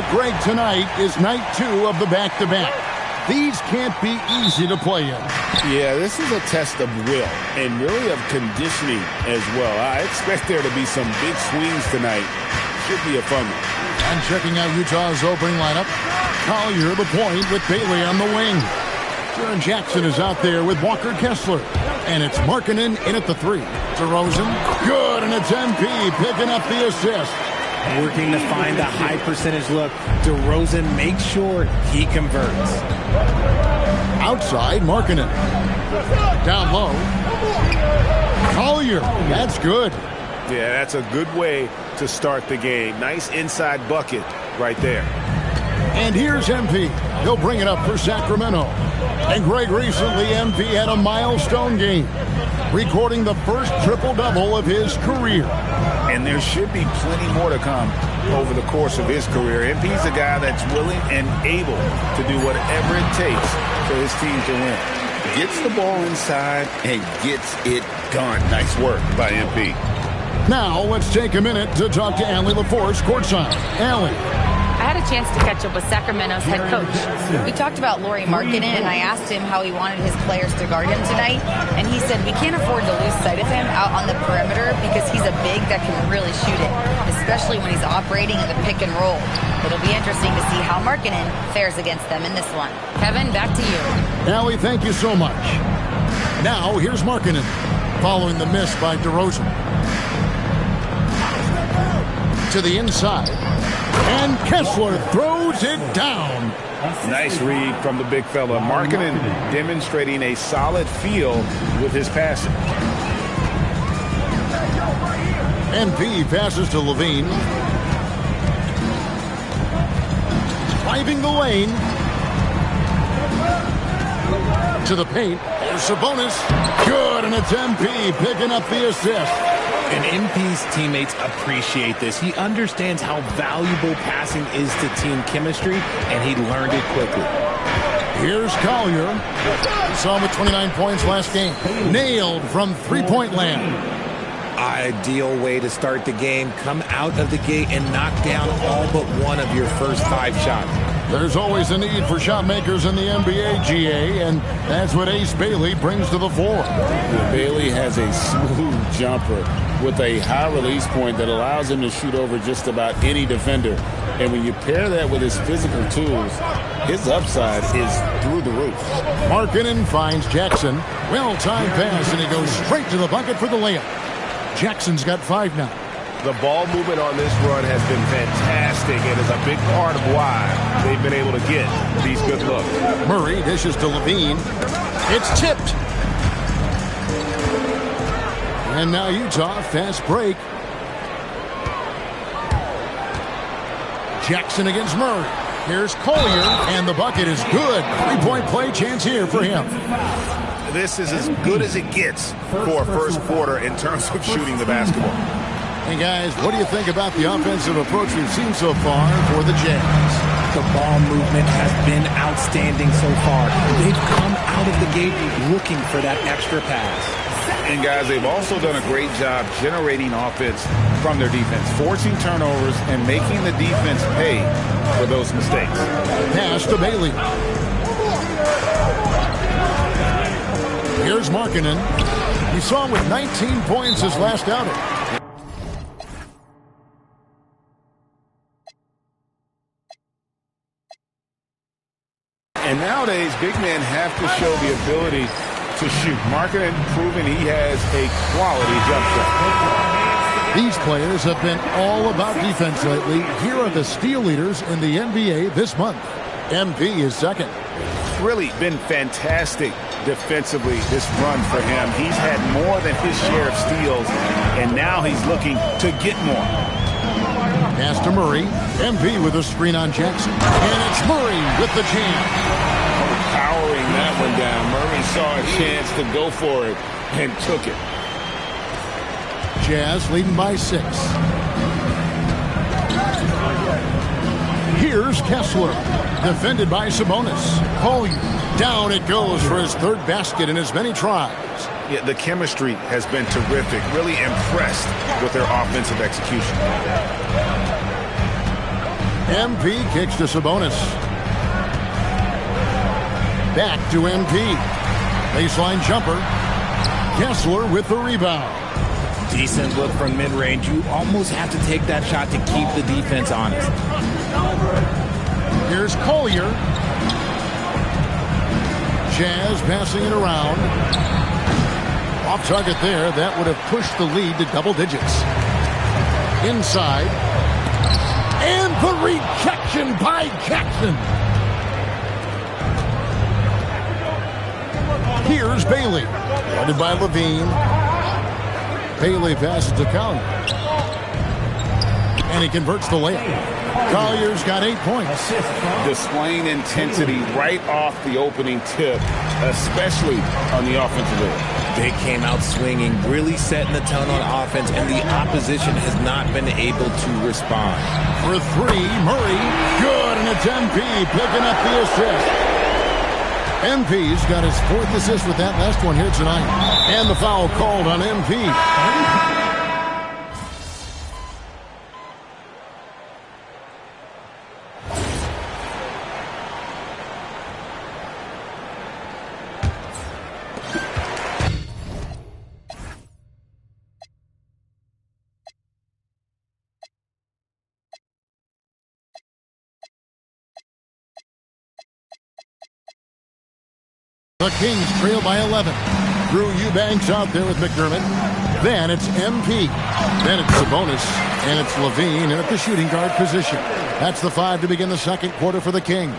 Well, Greg, tonight is night 2 of the back-to-back. These can't be easy to play in. Yeah, this is a test of will and really of conditioning as well. I expect there to be some big swings tonight. Should be a fun one. And checking out Utah's opening lineup, Collier the point with Bailey on the wing. Jaron Jackson is out there with Walker Kessler. And it's Markkanen in at the 3. DeRozan, good, and it's MP picking up the assist. Working to find the high percentage look. DeRozan makes sure he converts. Outside, Markkanen. Down low. Collier, that's good. Yeah, that's a good way to start the game. Nice inside bucket right there. And here's MP. He'll bring it up for Sacramento. And Greg, recently MP had a milestone game, recording the first triple-double of his career. And there should be plenty more to come over the course of his career. MP's a guy that's willing and able to do whatever it takes for his team to win. Gets the ball inside and gets it done. Nice work by MP. Now let's take a minute to talk to Allie LaForce courtside. Allie. I had a chance to catch up with Sacramento's head coach. We talked about Lauri Markkanen, and I asked him how he wanted his players to guard him tonight, and he said we can't afford to lose sight of him out on the perimeter because he's a big that can really shoot it, especially when he's operating in the pick and roll. It'll be interesting to see how Markkanen fares against them in this one. Kevin, back to you. Allie, thank you so much. Now here's Markkanen, following the miss by DeRozan. To the inside. And Kessler throws it down. Nice read from the big fella. Markkanen demonstrating a solid feel with his passing. MP passes to Levine. Driving the lane. To the paint. There's Sabonis. Good, and it's MP picking up the assist. And MP's teammates appreciate this. He understands how valuable passing is to team chemistry, and he learned it quickly. Here's Collier. We saw him with 29 points last game. Nailed from three-point land. Ideal way to start the game. Come out of the gate and knock down all but one of your first 5 shots. There's always a need for shot makers in the NBA, GA, and that's what Ace Bailey brings to the fore. Bailey has a smooth jumper with a high release point that allows him to shoot over just about any defender. And when you pair that with his physical tools, his upside is through the roof. Markkanen finds Jackson. Well-timed pass, and he goes straight to the bucket for the layup. Jackson's got 5 now. The ball movement on this run has been fantastic and is a big part of why they've been able to get these good looks. Murray dishes to Levine. It's tipped. And now Utah, fast break. Jackson against Murray. Here's Collier, and the bucket is good. 3-point play chance here for him. This is as good as it gets for a first quarter in terms of shooting the basketball. Hey, guys, what do you think about the offensive approach we've seen so far for the Jazz? The ball movement has been outstanding so far. They've come out of the gate looking for that extra pass. And, guys, they've also done a great job generating offense from their defense, forcing turnovers and making the defense pay for those mistakes. Pass to Bailey. Here's Markkanen. We saw him with 19 points his last outing. And nowadays, big men have to show the ability to shoot. Markkanen proving he has a quality jump shot. These players have been all about defense lately. Here are the steal leaders in the NBA this month. MP is second. Really been fantastic defensively this run for him. He's had more than his share of steals, and now he's looking to get more. Pass to Murray. MP with a screen on Jackson. And it's Murray with the jam. Powering that one down. Murray saw a chance to go for it and took it. Jazz leading by 6. Here's Kessler. Defended by Sabonis. Collier. Down it goes for his 3rd basket in as many tries. Yeah, the chemistry has been terrific. Really impressed with their offensive execution. MP kicks to Sabonis. Back to MP. Baseline jumper. Kessler with the rebound. Decent look from mid-range. You almost have to take that shot to keep the defense honest. Here's Collier. Jazz passing it around. Off target there. That would have pushed the lead to double digits. Inside. And the rejection by Jackson. Here's Bailey. Guarded by Levine. Bailey passes to Collier. And he converts the layup. Collier's got 8 points. Displaying intensity right off the opening tip, especially on the offensive end. They came out swinging, really setting the tone on offense, and the opposition has not been able to respond. For 3, Murray. Good, and it's MP picking up the assist. MP's got his 4th assist with that last one here tonight. And the foul called on MP. The Kings trail by 11. Drew Eubanks out there with McDermott. Then it's MP. Then it's Sabonis. And it's Levine at the shooting guard position. That's the 5 to begin the second quarter for the Kings.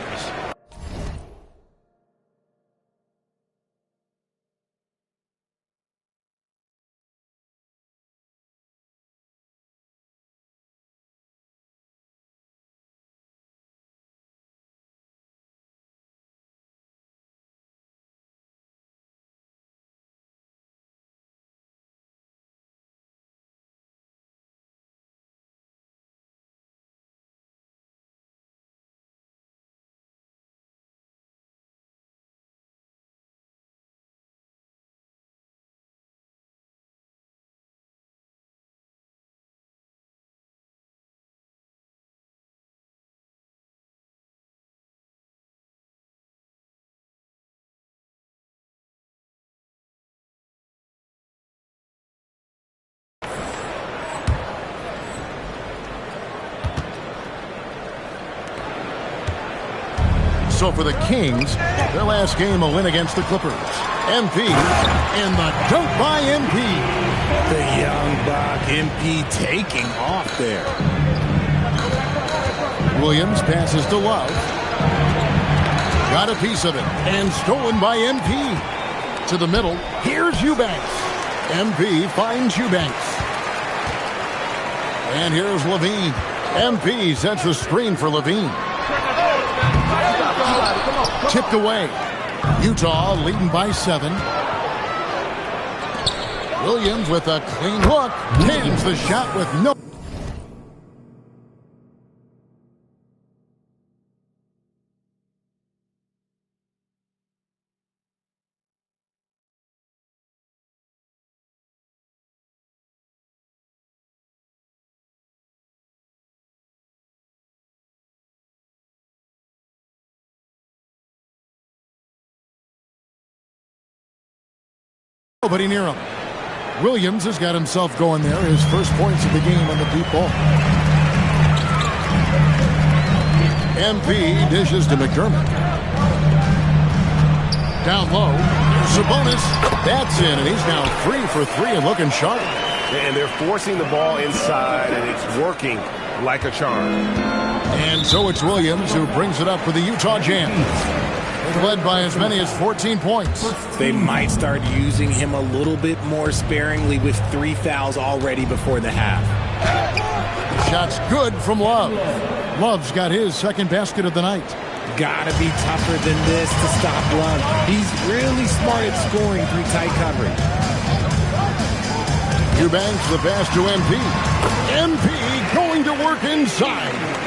So for the Kings, their last game a win against the Clippers. MP and the dunk by MP. The young buck, MP taking off there. Williams passes to Love. Got a piece of it and stolen by MP. To the middle, here's Eubanks. MP finds Eubanks. And here's Levine. MP sets the screen for Levine. Tipped away. Utah leading by 7. Williams with a clean look. Cans the shot with no... Nobody near him. Williams has got himself going there. His first points of the game on the deep ball. MP dishes to McDermott. Down low. Sabonis. That's in, and he's now 3 for 3 and looking sharp. And they're forcing the ball inside, and it's working like a charm. And so it's Williams who brings it up for the Utah Jazz. Led by as many as 14 points. They might start using him a little bit more sparingly with 3 fouls already before the half. Shot's good from Love. Love's got his second basket of the night. Gotta be tougher than this to stop Love. He's really smart at scoring through tight coverage. Eubanks the pass to MP. MP going to work inside.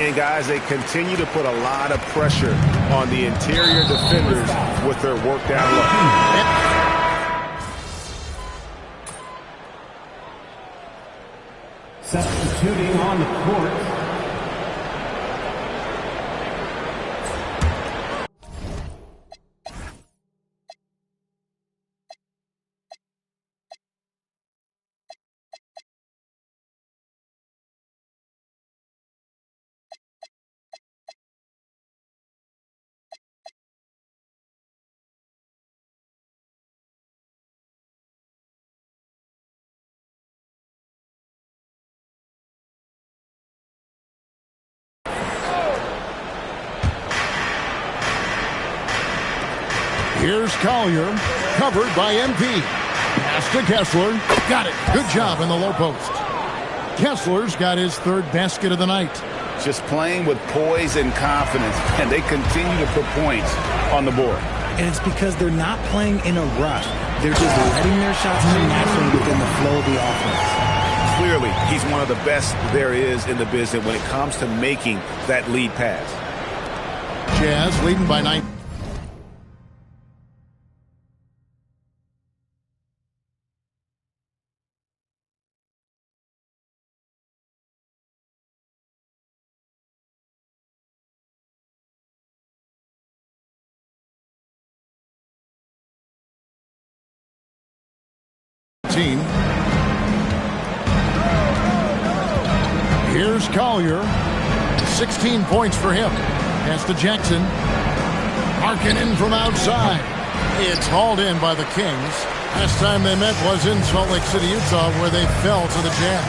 saying, guys, they continue to put a lot of pressure on the interior defenders with their work down low. Substituting on the court. Here's Collier, covered by MP. Pass to Kessler. Got it. Good job in the low post. Kessler's got his third basket of the night. Just playing with poise and confidence, and they continue to put points on the board. And it's because they're not playing in a rush. They're just letting their shots come naturally within the flow of the offense. Clearly, he's one of the best there is in the business when it comes to making that lead pass. Jazz leading by 9. Here's Collier. 16 points for him. Pass to Jackson. Markkanen from outside. It's hauled in by the Kings. Last time they met was in Salt Lake City, Utah, where they fell to the Jazz.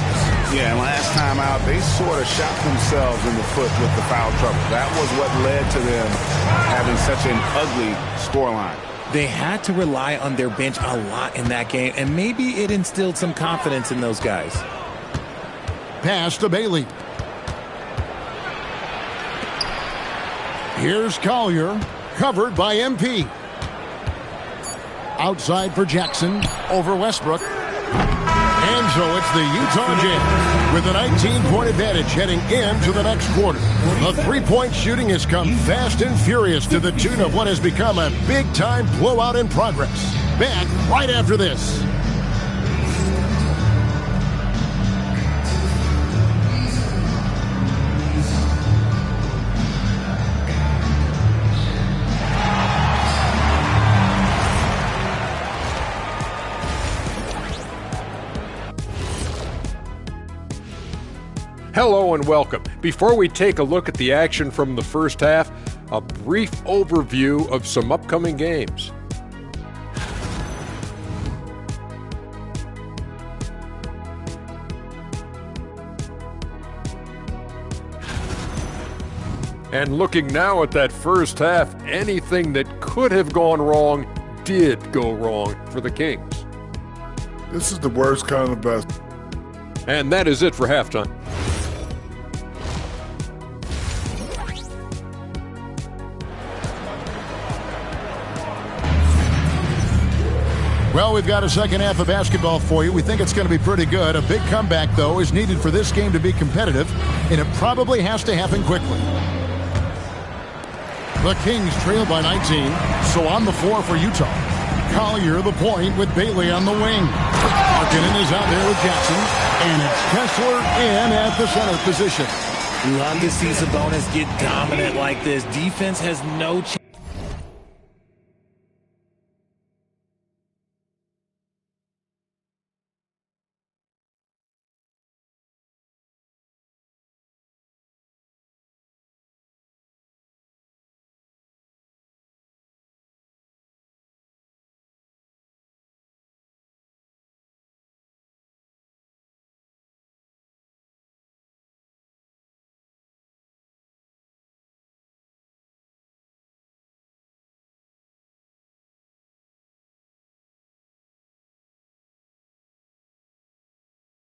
Yeah, and last time out, they sort of shot themselves in the foot with the foul trouble. That was what led to them having such an ugly scoreline. They had to rely on their bench a lot in that game, and maybe it instilled some confidence in those guys. Pass to Bailey. Here's Collier, covered by MP. Outside for Jackson, over Westbrook. And so it's the Utah Jazz with a 19-point advantage heading into the next quarter. The three-point shooting has come fast and furious to the tune of what has become a big-time blowout in progress. Back right after this. Hello and welcome. Before we take a look at the action from the first half, a brief overview of some upcoming games. And looking now at that first half, anything that could have gone wrong did go wrong for the Kings. This is the worst kind of best. And that is it for halftime. Well, we've got a second half of basketball for you. We think it's going to be pretty good. A big comeback, though, is needed for this game to be competitive, and it probably has to happen quickly. The Kings trail by 19, so on the floor for Utah. Collier the point with Bailey on the wing. Markkanen is out there with Jackson, and it's Kessler in at the center position. Love to see Sabonis get dominant like this. Defense has no chance.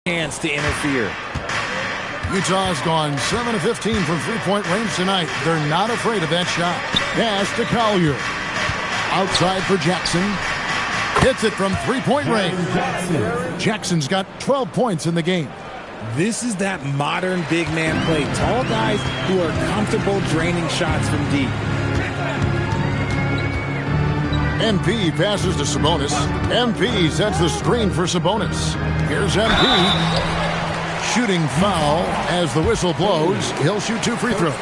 Chance to interfere. Utah's gone 7 of 15 from three-point range tonight. They're not afraid of that shot. Pass to Collier. Outside for Jackson. Hits it from three-point range. Jackson's got 12 points in the game. This is that modern big man play. Tall guys who are comfortable draining shots from deep. MP passes to Sabonis. MP sets the screen for Sabonis. Here's MP. Shooting foul as the whistle blows. He'll shoot 2 free throws.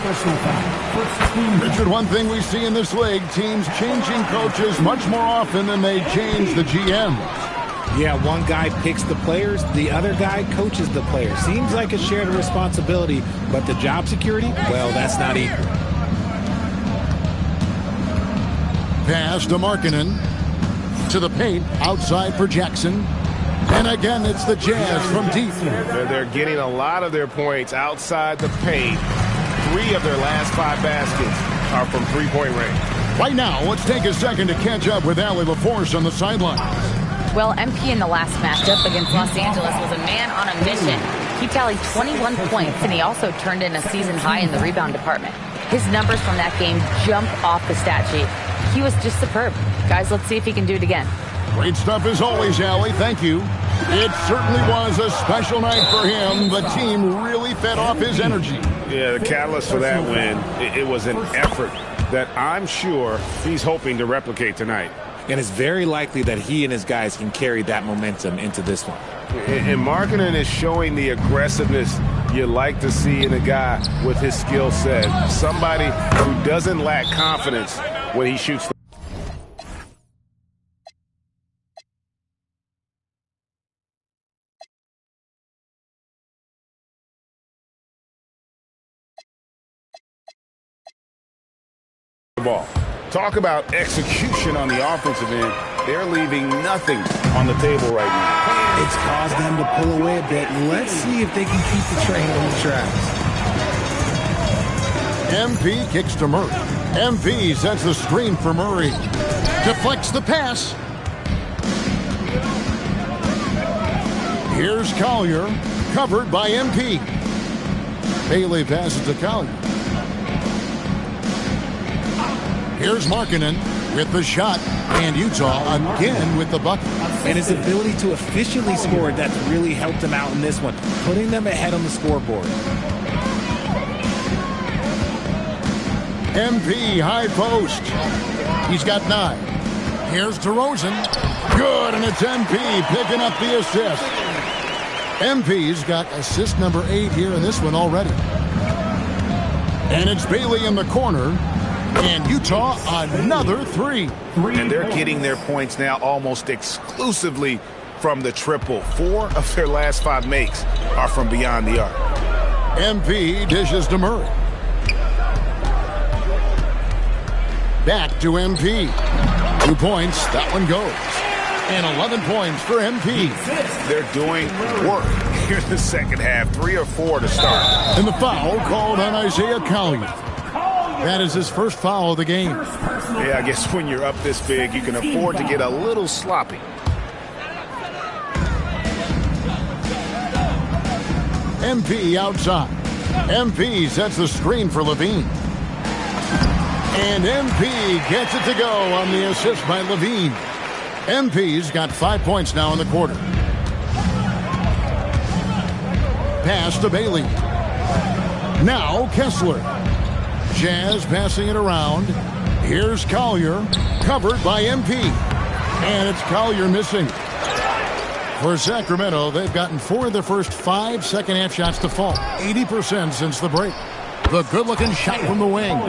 Richard, one thing we see in this league, teams changing coaches much more often than they change the GM. Yeah, one guy picks the players, the other guy coaches the players. Seems like a shared responsibility, but the job security, well, that's not equal. Pass to Markkanen. To the paint, outside for Jackson. And again, it's the Jazz from deep. They're getting a lot of their points outside the paint. 3 of their last 5 baskets are from three-point range. Right now, let's take a second to catch up with Allie LaForce on the sidelines. Well, MP in the last matchup against Los Angeles was a man on a mission. He tallied 21 points, and he also turned in a season high in the rebound department. His numbers from that game jump off the stat sheet. He was just superb. Guys, let's see if he can do it again. Great stuff as always, Allie. Thank you. It certainly was a special night for him. The team really fed off his energy. Yeah, the catalyst for that win, it was an effort that I'm sure he's hoping to replicate tonight. And it's very likely that he and his guys can carry that momentum into this one. And Markkanen is showing the aggressiveness you like to see in a guy with his skill set. Somebody who doesn't lack confidence when he shoots the ball. Talk about execution on the offensive end. They're leaving nothing on the table right now. It's caused them to pull away a bit. Let's see if they can keep the train on the tracks. MP kicks to Murray. MP sets the screen for Murray. Deflects the pass. Here's Collier, covered by MP. Bailey passes to Collier. Here's Markkanen with the shot, and Utah again with the bucket. And his ability to efficiently score, that's really helped him out in this one, putting them ahead on the scoreboard. MP high post. He's got 9. Here's DeRozan. Good, and it's MP picking up the assist. MP's got assist number 8 here in this one already. And it's Bailey in the corner. And Utah, another 3. And they're getting their points now almost exclusively from the triple. 4 of their last 5 makes are from beyond the arc. MP dishes to Murray. Back to MP. 2 points, that one goes. And 11 points for MP. They're doing work here in the second half. 3 or 4 to start. And the foul called on Isaiah Collier. That is his first foul of the game. Yeah, I guess when you're up this big, you can afford to get a little sloppy. MP outside. MP sets the screen for Levine. And MP gets it to go on the assist by Levine. MP's got 5 points now in the quarter. Pass to Bailey. Now Kessler. Jazz passing it around. Here's Collier, covered by MP. And it's Collier missing. For Sacramento, they've gotten 4 of their first 5 second-half shots to fall. 80% since the break. The good-looking shot from the wing.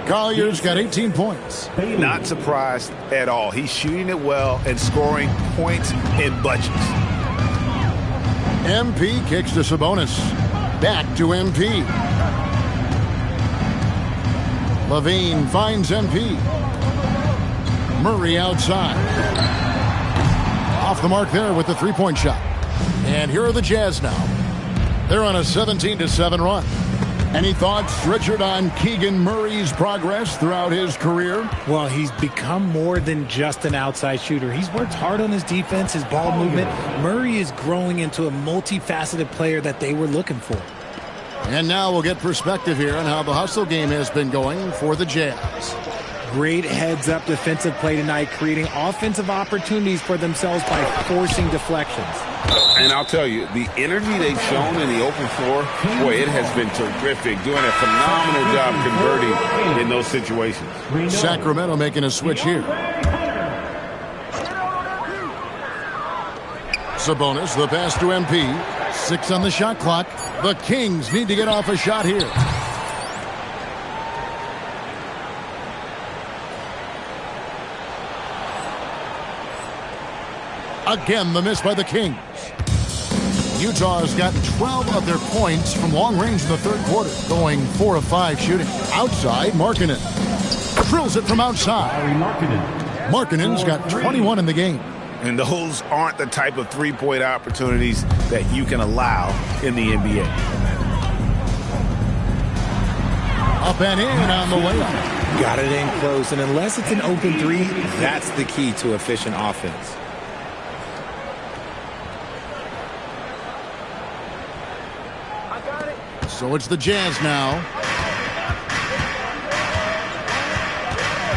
Collier's got 18 points. Not surprised at all. He's shooting it well and scoring points in bunches. MP kicks to Sabonis. Back to MP. Levine finds MP. Murray outside. Off the mark there with the three-point shot. And here are the Jazz now. They're on a 17-7 run. Any thoughts, Richard, on Keegan Murray's progress throughout his career? Well, he's become more than just an outside shooter. He's worked hard on his defense, his ball movement. Murray is growing into a multifaceted player that they were looking for. And now we'll get perspective here on how the hustle game has been going for the Jazz. Great heads-up defensive play tonight, creating offensive opportunities for themselves by forcing deflections. And I'll tell you, the energy they've shown in the open floor, boy, it has been terrific. Doing a phenomenal job converting in those situations. Sacramento making a switch here. Sabonis, the pass to MP. 6 on the shot clock. The Kings need to get off a shot here. Again, the miss by the Kings. Utah has gotten 12 of their points from long range in the third quarter, going 4 of 5 shooting. Outside, Markkanen drills it from outside. Markkanen's got 21 in the game. And those aren't the type of three-point opportunities that you can allow in the NBA. Up and in on the layup. Got it in close, and unless it's an open three, that's the key to efficient offense. So it's the Jazz now.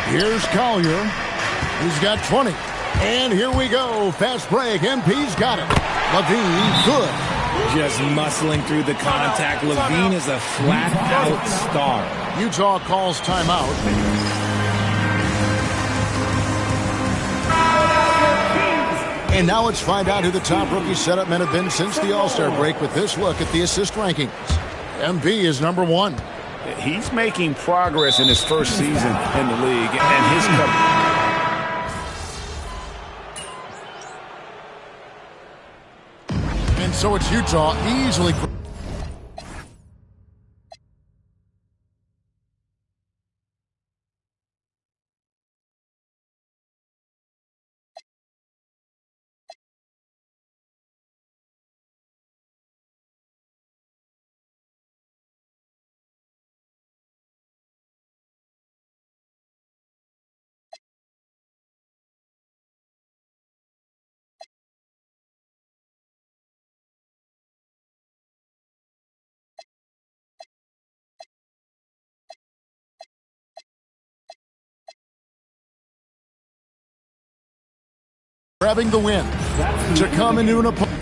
Here's Collier. He's got 20. And here we go. Fast break. MP's got it. Levine, good. Just muscling through the contact. Levine is a flat-out star. Utah calls timeout. And now let's find out who the top rookie setup men have been since the All-Star break with this look at the assist rankings. MP is number 1. He's making progress in his first season in the league, and his And so it's Utah easily. Grabbing the win to come into an opponent.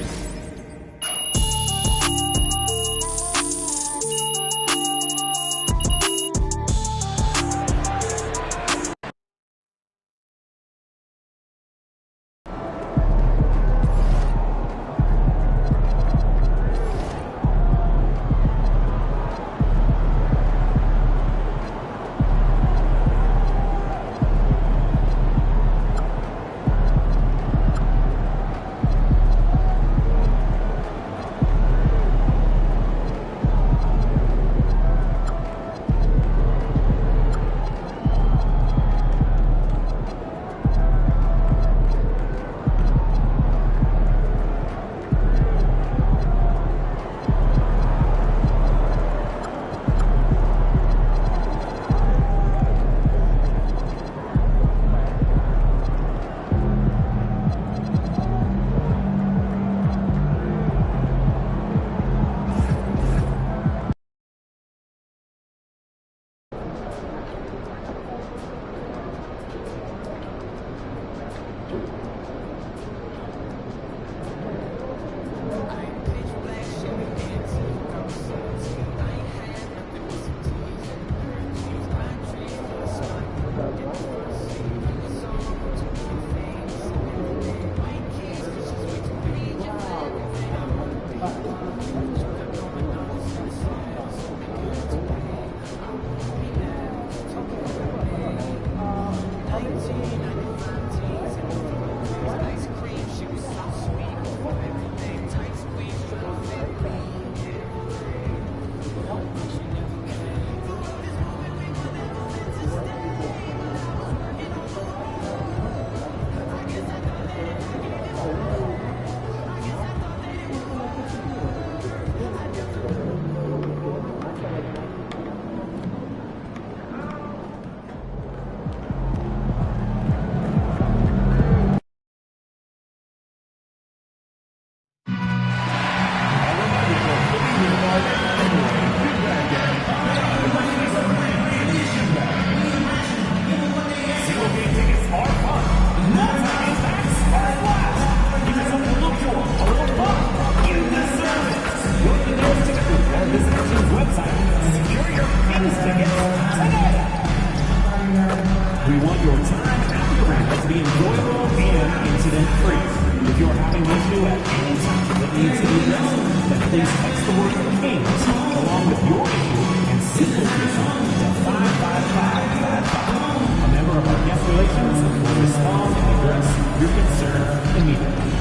your time at the arena to be enjoyable and incident-free. If you're having an issue at any time that needs to be addressed, then please text the word KINGS along with your issue and simple to 55555. A member of our guest relations will respond and address your concern immediately.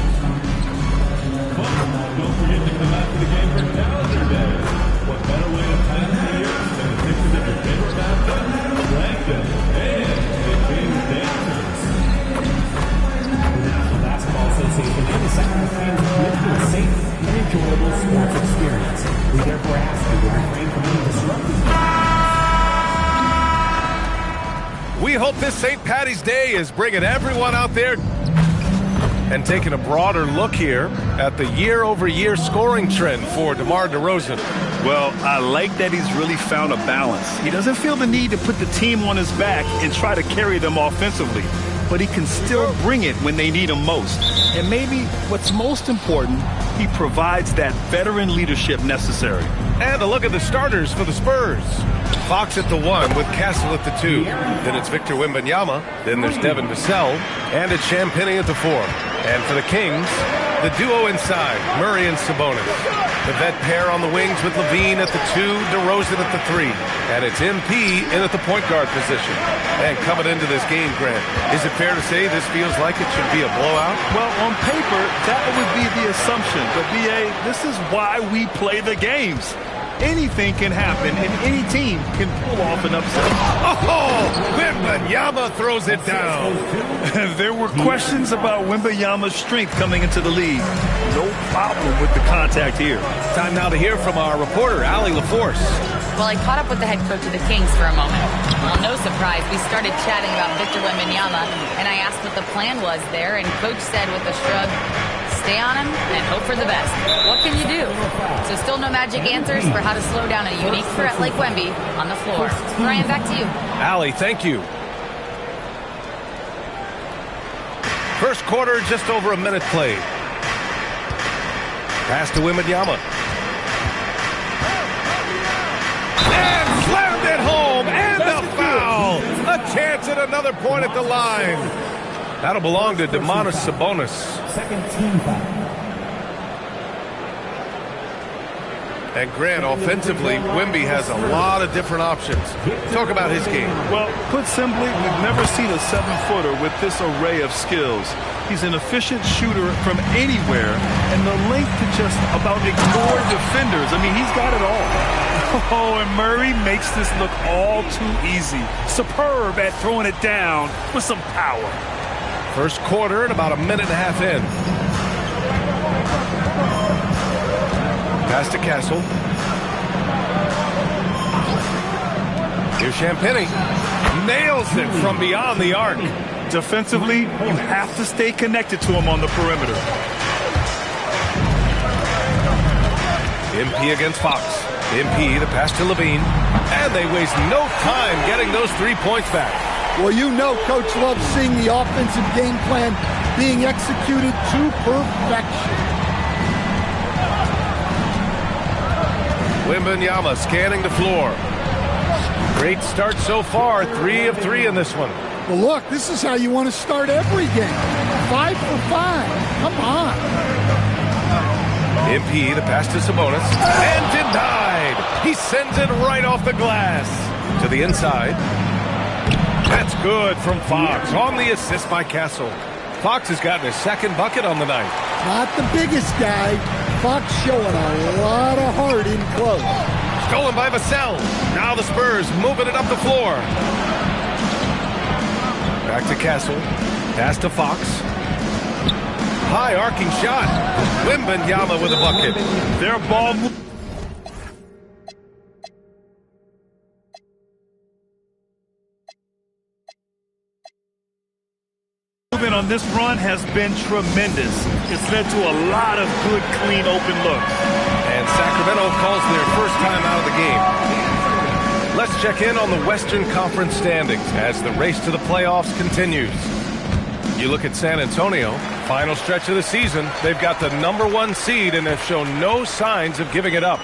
Don't forget to come out to the game for Calendar Day. What better way to pass the year than the pictures of your favorite mascot, Plankton, and the King's Dancers. The National Basketball Association and the Sacramento Kings commit to a safe and enjoyable sports experience. We therefore ask you to refrain from any disruptive. We hope this St. Paddy's Day is bringing everyone out there and taking a broader look here at the year-over-year scoring trend for DeMar DeRozan. Well, I like that he's really found a balance. He doesn't feel the need to put the team on his back and try to carry them offensively, but he can still bring it when they need him most. And maybe what's most important, he provides that veteran leadership necessary. And a look at the starters for the Spurs. Fox at the 1 with Castle at the 2. Then it's Victor Wembanyama. Then there's Devin Vassell. And it's Champagnie at the 4. And for the Kings, the duo inside, Murray and Sabonis. The vet pair on the wings with Levine at the 2, DeRozan at the 3. And it's MP in at the point guard position. And coming into this game, Grant, is it fair to say this feels like it should be a blowout? Well, on paper, that would be the assumption. But, B.A., this is why we play the games. Anything can happen, and any team can pull off an upset. Oh, Wembanyama throws it down. There were questions about Wembanyama's strength coming into the league. No problem with the contact here. Time now to hear from our reporter, Allie LaForce. Well, I caught up with the head coach of the Kings for a moment. Well, no surprise, we started chatting about Victor Wembanyama, and I asked what the plan was there, and Coach said with a shrug, stay on him and hope for the best. What can you do? So still no magic answers for how to slow down a unique threat like Wemby on the floor. Brian, back to you. Allie, thank you. First quarter, just over a minute played. Pass to Wembanyama. And slammed it home, and a foul. A chance at another point at the line. That'll belong to Domantas Sabonis. Second team foul. And Grant, offensively, Wemby has a lot of different options. Talk about his game. Well, put simply, we've never seen a 7-footer with this array of skills. He's an efficient shooter from anywhere, and the length to just about ignore defenders. I mean, he's got it all. Oh, and Murray makes this look all too easy. Superb at throwing it down with some power. First quarter and about a minute and a half in. Pass to Castle. Here's Champagnie. Nails it from beyond the arc. Defensively, you have to stay connected to him on the perimeter. MP against Fox. MP, the pass to Levine. And they waste no time getting those 3 points back. Well, you know Coach loves seeing the offensive game plan being executed to perfection. Wembanyama scanning the floor. Great start so far, 3 of 3 in this one. Well, look, this is how you want to start every game. 5 for 5. Come on. MP, the pass to Sabonis. And denied. He sends it right off the glass. To the inside. That's good from Fox on the assist by Castle. Fox has gotten his second bucket on the night. Not the biggest guy. Fox showing a lot of heart in close. Stolen by Vassell. Now the Spurs moving it up the floor. Back to Castle. Pass to Fox. High arcing shot. Wembanyama with a bucket. Their ball on this run has been tremendous. It's led to a lot of good, clean, open looks. And Sacramento calls their first time out of the game. Let's check in on the Western Conference standings as the race to the playoffs continues. You look at San Antonio, final stretch of the season. They've got the #1 seed and have shown no signs of giving it up.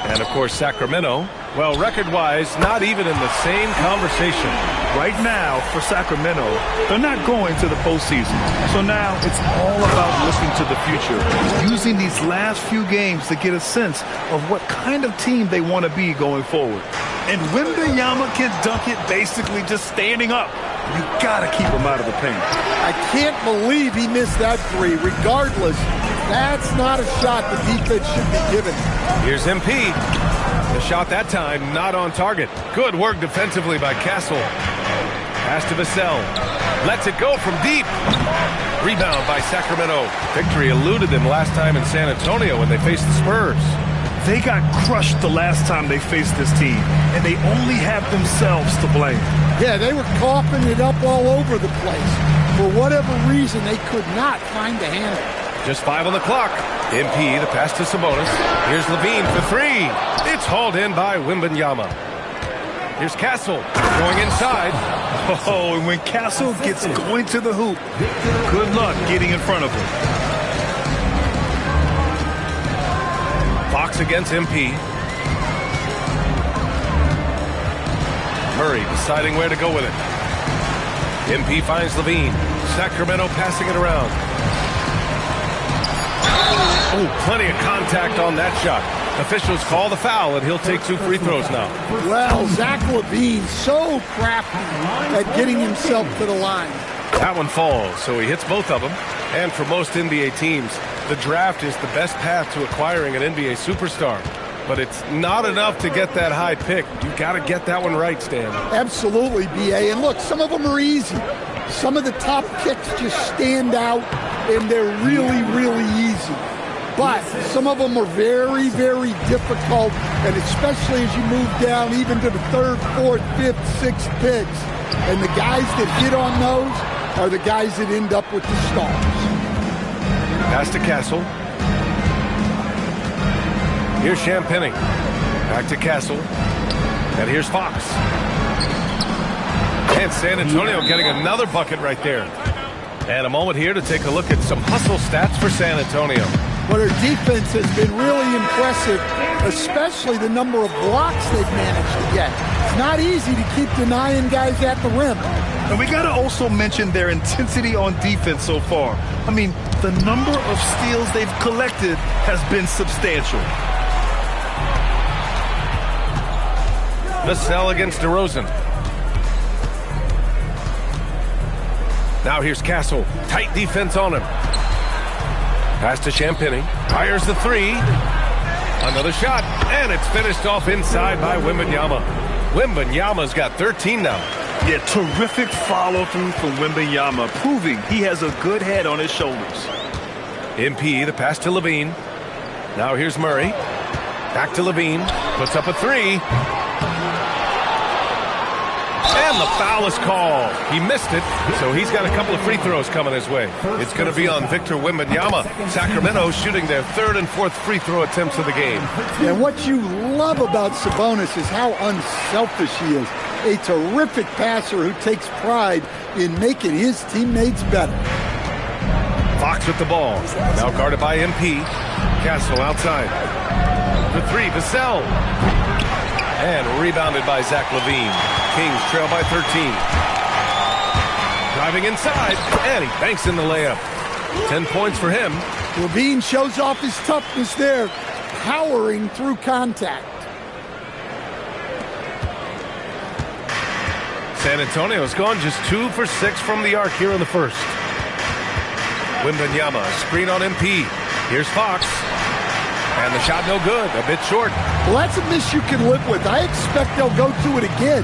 And, of course, Sacramento, well, record-wise, not even in the same conversation. Right now, for Sacramento, they're not going to the postseason. So now it's all about looking to the future, using these last few games to get a sense of what kind of team they want to be going forward. And Wembanyama can dunk it basically just standing up. You got to keep him out of the paint. I can't believe he missed that three. Regardless, that's not a shot the defense should be given. Here's MP. The shot that time not on target. Good work defensively by Castle. Pass to Vassell. Lets it go from deep. Rebound by Sacramento. Victory eluded them last time in San Antonio when they faced the Spurs. They got crushed the last time they faced this team, and they only have themselves to blame. Yeah, they were coughing it up all over the place. For whatever reason, they could not find the handle. Just 5 on the clock. MP, the pass to Sabonis. Here's Levine for 3. It's hauled in by Wembanyama. Here's Castle going inside. Oh, and when Castle gets going to the hoop, good luck getting in front of him. Fox against MP. Murray deciding where to go with it. MP finds Levine. Sacramento passing it around. Oh, plenty of contact on that shot. Officials call the foul, and he'll take 2 free throws now. Well, Zach LaVine so crafty at getting himself to the line. That one falls, so he hits both of them. And for most NBA teams, the draft is the best path to acquiring an NBA superstar. But it's not enough to get that high pick. You've got to get that one right, Stan. Absolutely, B.A. And look, some of them are easy. Some of the top picks just stand out, and they're really, really easy. But some of them are very, very difficult, and especially as you move down even to the 3rd, 4th, 5th, 6th picks. And the guys that hit on those are the guys that end up with the stars. Pass to Castle. Here's Champagny. Back to Castle. And here's Fox. And San Antonio getting another bucket right there. And a moment here to take a look at some hustle stats for San Antonio. But their defense has been really impressive, especially the number of blocks they've managed to get. It's not easy to keep denying guys at the rim. And we got to also mention their intensity on defense so far. I mean, the number of steals they've collected has been substantial. Vassell against DeRozan. Now here's Castle. Tight defense on him. Pass to Champagny. Fires the 3. Another shot. And it's finished off inside by Wembanyama. Wembanyama's got 13 now. Yeah, terrific follow-through from Wembanyama, proving he has a good head on his shoulders. MP, the pass to Levine. Now here's Murray. Back to Levine. Puts up a 3. And the foul is called. He missed it, so he's got a couple of free throws coming his way. It's going to be on Victor Wembanyama. Sacramento shooting their 3rd and 4th free throw attempts of the game. And what you love about Sabonis is how unselfish he is. A terrific passer who takes pride in making his teammates better. Fox with the ball. Now guarded by MP. Castle outside. The 3, Vassell. And rebounded by Zach LaVine. Kings trail by 13. Driving inside, and he banks in the layup. 10 points for him. LaVine shows off his toughness there, powering through contact. San Antonio's gone just 2 for 6 from the arc here in the first. Wembanyama, screen on MP. Here's Fox. And the shot no good, a bit short. Well, that's a miss you can live with. I expect they'll go to it again,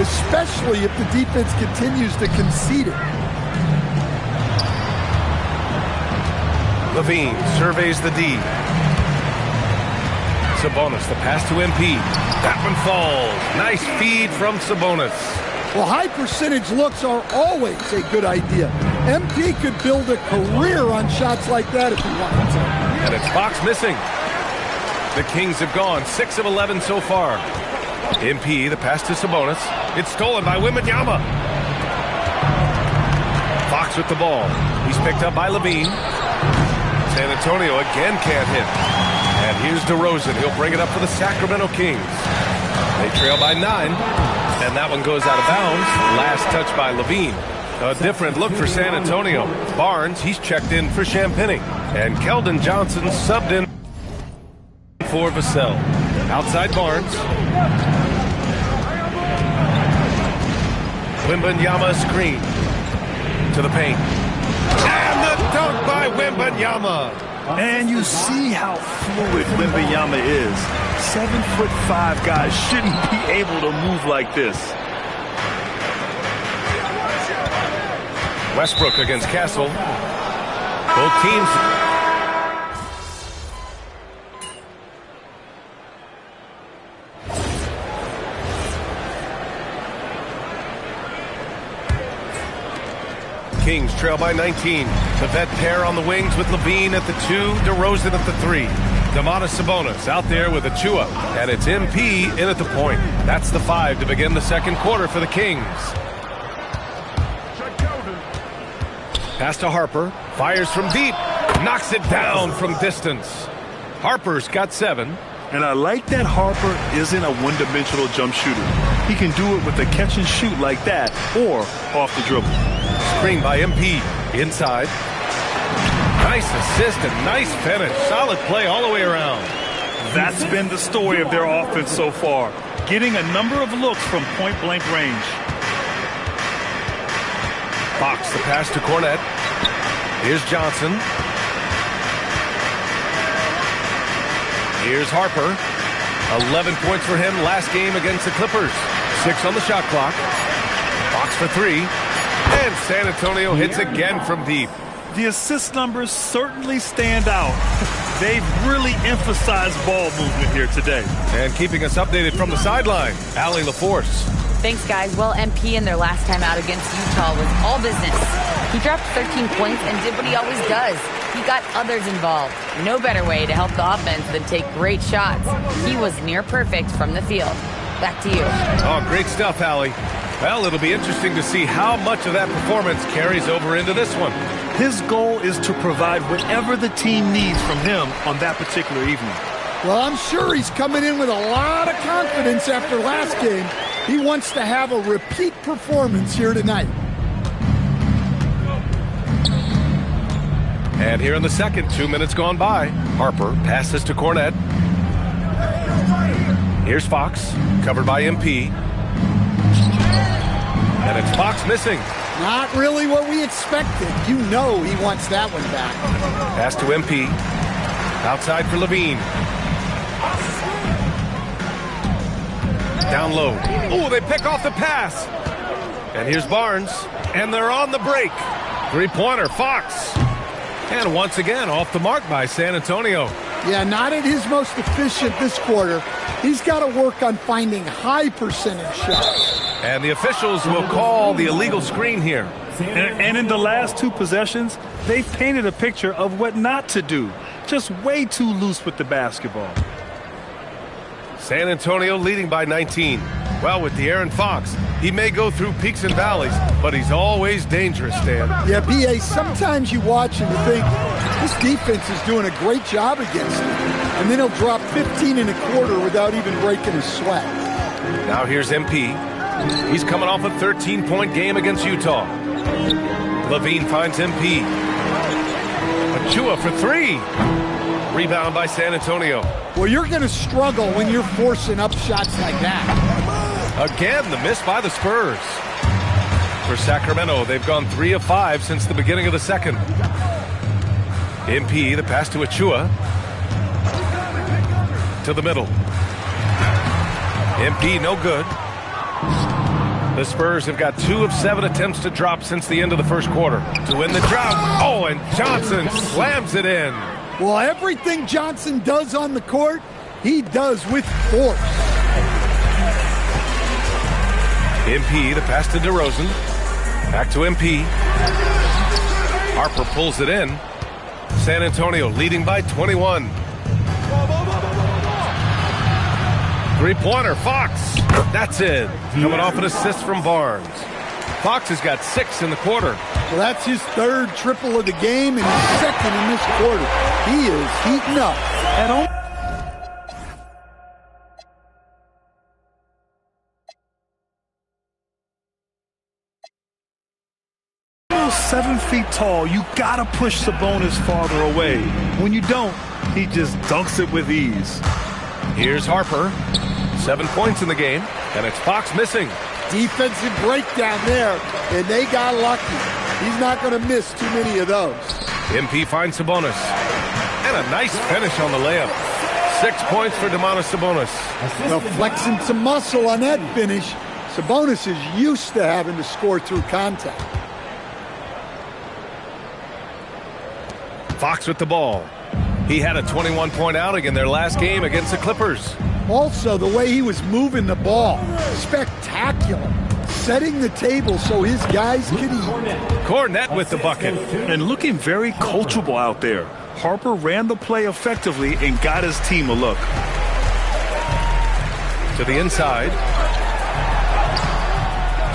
especially if the defense continues to concede it. Levine surveys the D. Sabonis, the pass to MP. That one falls. Nice feed from Sabonis. Well, high percentage looks are always a good idea. MP could build a career on shots like that if he wanted to. And it's Fox missing. The Kings have gone 6 of 11 so far. MP, the pass to Sabonis. It's stolen by Wembanyama. Fox with the ball. He's picked up by Levine. San Antonio again can't hit. And here's DeRozan. He'll bring it up for the Sacramento Kings. They trail by 9. And that one goes out of bounds. Last touch by Levine. A different look for San Antonio. Barnes, he's checked in for Champagny. And Keldon Johnson subbed in for Vassell. Outside Barnes. Wembanyama screen to the paint. And the dunk by Wembanyama. And you see how fluid Wembanyama is. 7'5" guys shouldn't be able to move like this. Westbrook against Castle. Both teams. Kings trail by 19. The vet pair on the wings with Levine at the 2, DeRozan at the 3. Domantas Sabonis out there with Achua, and it's MP in at the point. That's the 5 to begin the second quarter for the Kings. Pass to Harper, fires from deep, knocks it down from distance. Harper's got 7. And I like that Harper isn't a one-dimensional jump shooter. He can do it with a catch and shoot like that or off the dribble. Screen by MP. Inside. Nice assist and nice finish. Solid play all the way around. That's been the story of their offense so far. Getting a number of looks from point-blank range. Fox the pass to Cornette. Here's Johnson. Here's Harper. 11 points for him last game against the Clippers. 6 on the shot clock. Fox for 3. And San Antonio hits again from deep. The assist numbers certainly stand out. They've really emphasized ball movement here today. And keeping us updated from the sideline, Allie LaForce. Thanks, guys. Well, MP in their last time out against Utah was all business. He dropped 13 points and did what he always does. He got others involved. No better way to help the offense than take great shots. He was near perfect from the field. Back to you. Oh, great stuff, Allie. Well, it'll be interesting to see how much of that performance carries over into this one. His goal is to provide whatever the team needs from him on that particular evening. Well, I'm sure he's coming in with a lot of confidence after last game. He wants to have a repeat performance here tonight. And here in the second, 2 minutes gone by. Harper passes to Cornette. Here's Fox, covered by MP. And it's Fox missing. Not really what we expected. You know he wants that one back. Pass to MP. Outside for Levine. Down low. Oh, they pick off the pass. And here's Barnes. And they're on the break. Three-pointer, Fox. And once again, off the mark by San Antonio. Yeah, not at his most efficient this quarter. He's got to work on finding high percentage shots. And the officials will call the illegal screen here. And in the last 2 possessions, they've painted a picture of what not to do. Just way too loose with the basketball. San Antonio leading by 19. Well, with De'Aaron Fox, he may go through peaks and valleys, but he's always dangerous, Dan. Yeah, B.A., sometimes you watch and you think, this defense is doing a great job against him. And then he'll drop 15 and a quarter without even breaking a sweat. Now here's MP. He's coming off a 13-point game against Utah. Levine finds MP. Achua for 3. Rebound by San Antonio. Well, you're going to struggle when you're forcing up shots like that. Again, the miss by the Spurs. For Sacramento, they've gone 3 of 5 since the beginning of the second. MP, the pass to Achua. To the middle. MP, no good. The Spurs have got 2 of 7 attempts to drop since the end of the first quarter. To win the drought. Oh, and Johnson slams it in. Well, everything Johnson does on the court, he does with force. MP, the pass to DeRozan. Back to MP. Harper pulls it in. San Antonio leading by 21. Three-pointer, Fox. That's it. Coming off an assist from Barnes. Fox has got 6 in the quarter. Well, that's his 3rd triple of the game and his 2nd in this quarter. He is heating up. At home. 7 feet tall, you got to push Sabonis farther away. When you don't, he just dunks it with ease. Here's Harper. 7 points in the game, and it's Fox missing. Defensive breakdown there, and they got lucky. He's not going to miss too many of those. MP finds Sabonis. And a nice finish on the layup. 6 points for Domantas Sabonis. Well, flexing some muscle on that finish. Sabonis is used to having to score through contact. Fox with the ball. He had a 21-point outing in their last game against the Clippers. Also, the way he was moving the ball, spectacular. Setting the table so his guys could eat. Cornette with the bucket. And looking very coachable out there. Harper ran the play effectively and got his team a look. To the inside.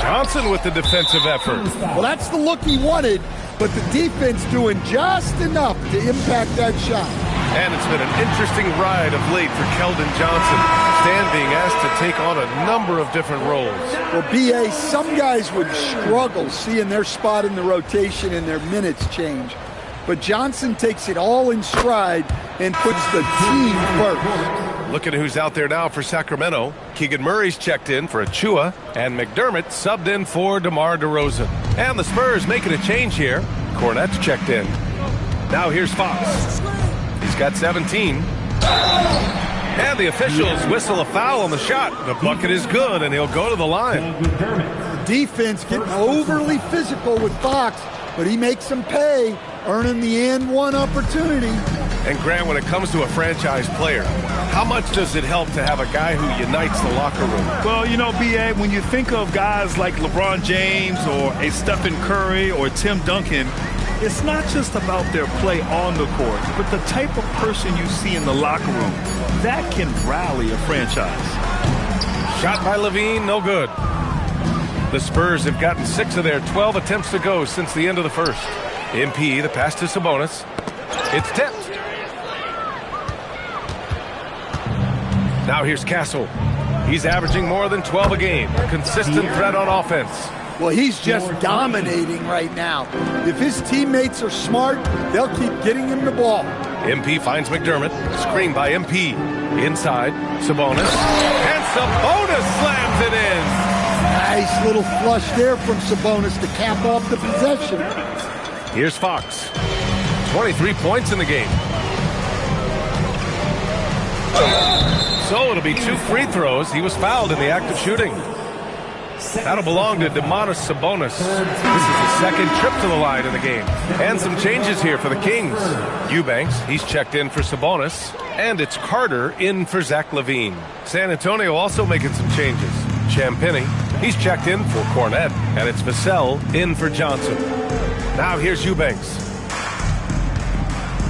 Johnson with the defensive effort. Well, that's the look he wanted, but the defense doing just enough to impact that shot. And it's been an interesting ride of late for Keldon Johnson. Stan being asked to take on a number of different roles. Well, B.A., some guys would struggle seeing their spot in the rotation and their minutes change. But Johnson takes it all in stride and puts the team first. Look at who's out there now for Sacramento. Keegan Murray's checked in for Achua, and McDermott subbed in for DeMar DeRozan. And the Spurs making a change here. Cornette's checked in. Now here's Fox. He's got 17. And the officials whistle a foul on the shot. The bucket is good, and he'll go to the line. The defense getting overly physical with Fox, but he makes them pay, earning the and one opportunity. And Grant, when it comes to a franchise player, how much does it help to have a guy who unites the locker room? Well, you know, B.A., when you think of guys like LeBron James or a Stephen Curry or Tim Duncan, it's not just about their play on the court, but the type of person you see in the locker room. That can rally a franchise. Shot by Levine, no good. The Spurs have gotten 6 of their 12 attempts to go since the end of the first. MP, the pass to Sabonis. It's tipped. Now here's Castle. He's averaging more than 12 a game. Consistent threat on offense. Well, he's just dominating right now. If his teammates are smart, they'll keep getting him the ball. MP finds McDermott. Screen by MP. Inside, Sabonis. And Sabonis slams it in. Nice little flush there from Sabonis to cap off the possession. Here's Fox. 23 points in the game. So it'll be 2 free throws. He was fouled in the act of shooting. That'll belong to Domantas Sabonis. This is his second trip to the line in the game. And some changes here for the Kings. Eubanks, he's checked in for Sabonis. And it's Carter in for Zach LaVine. San Antonio also making some changes. Champagnie, he's checked in for Cornette. And it's Vassell in for Johnson. Now here's Eubanks.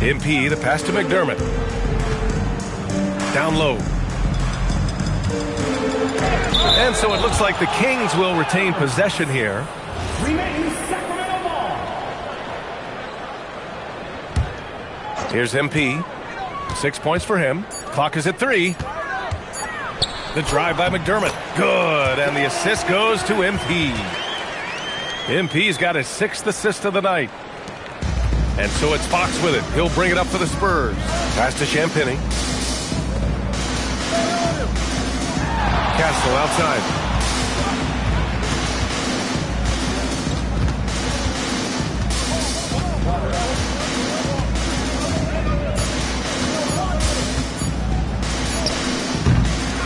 MP, the pass to McDermott. Down low. And so it looks like the Kings will retain possession here. Here's MP. 6 points for him. Clock is at 3. The drive by McDermott. Good. And the assist goes to MP. MP's got his 6th assist of the night. And so it's Fox with it. He'll bring it up for the Spurs. Pass to Champagnie. Castle outside.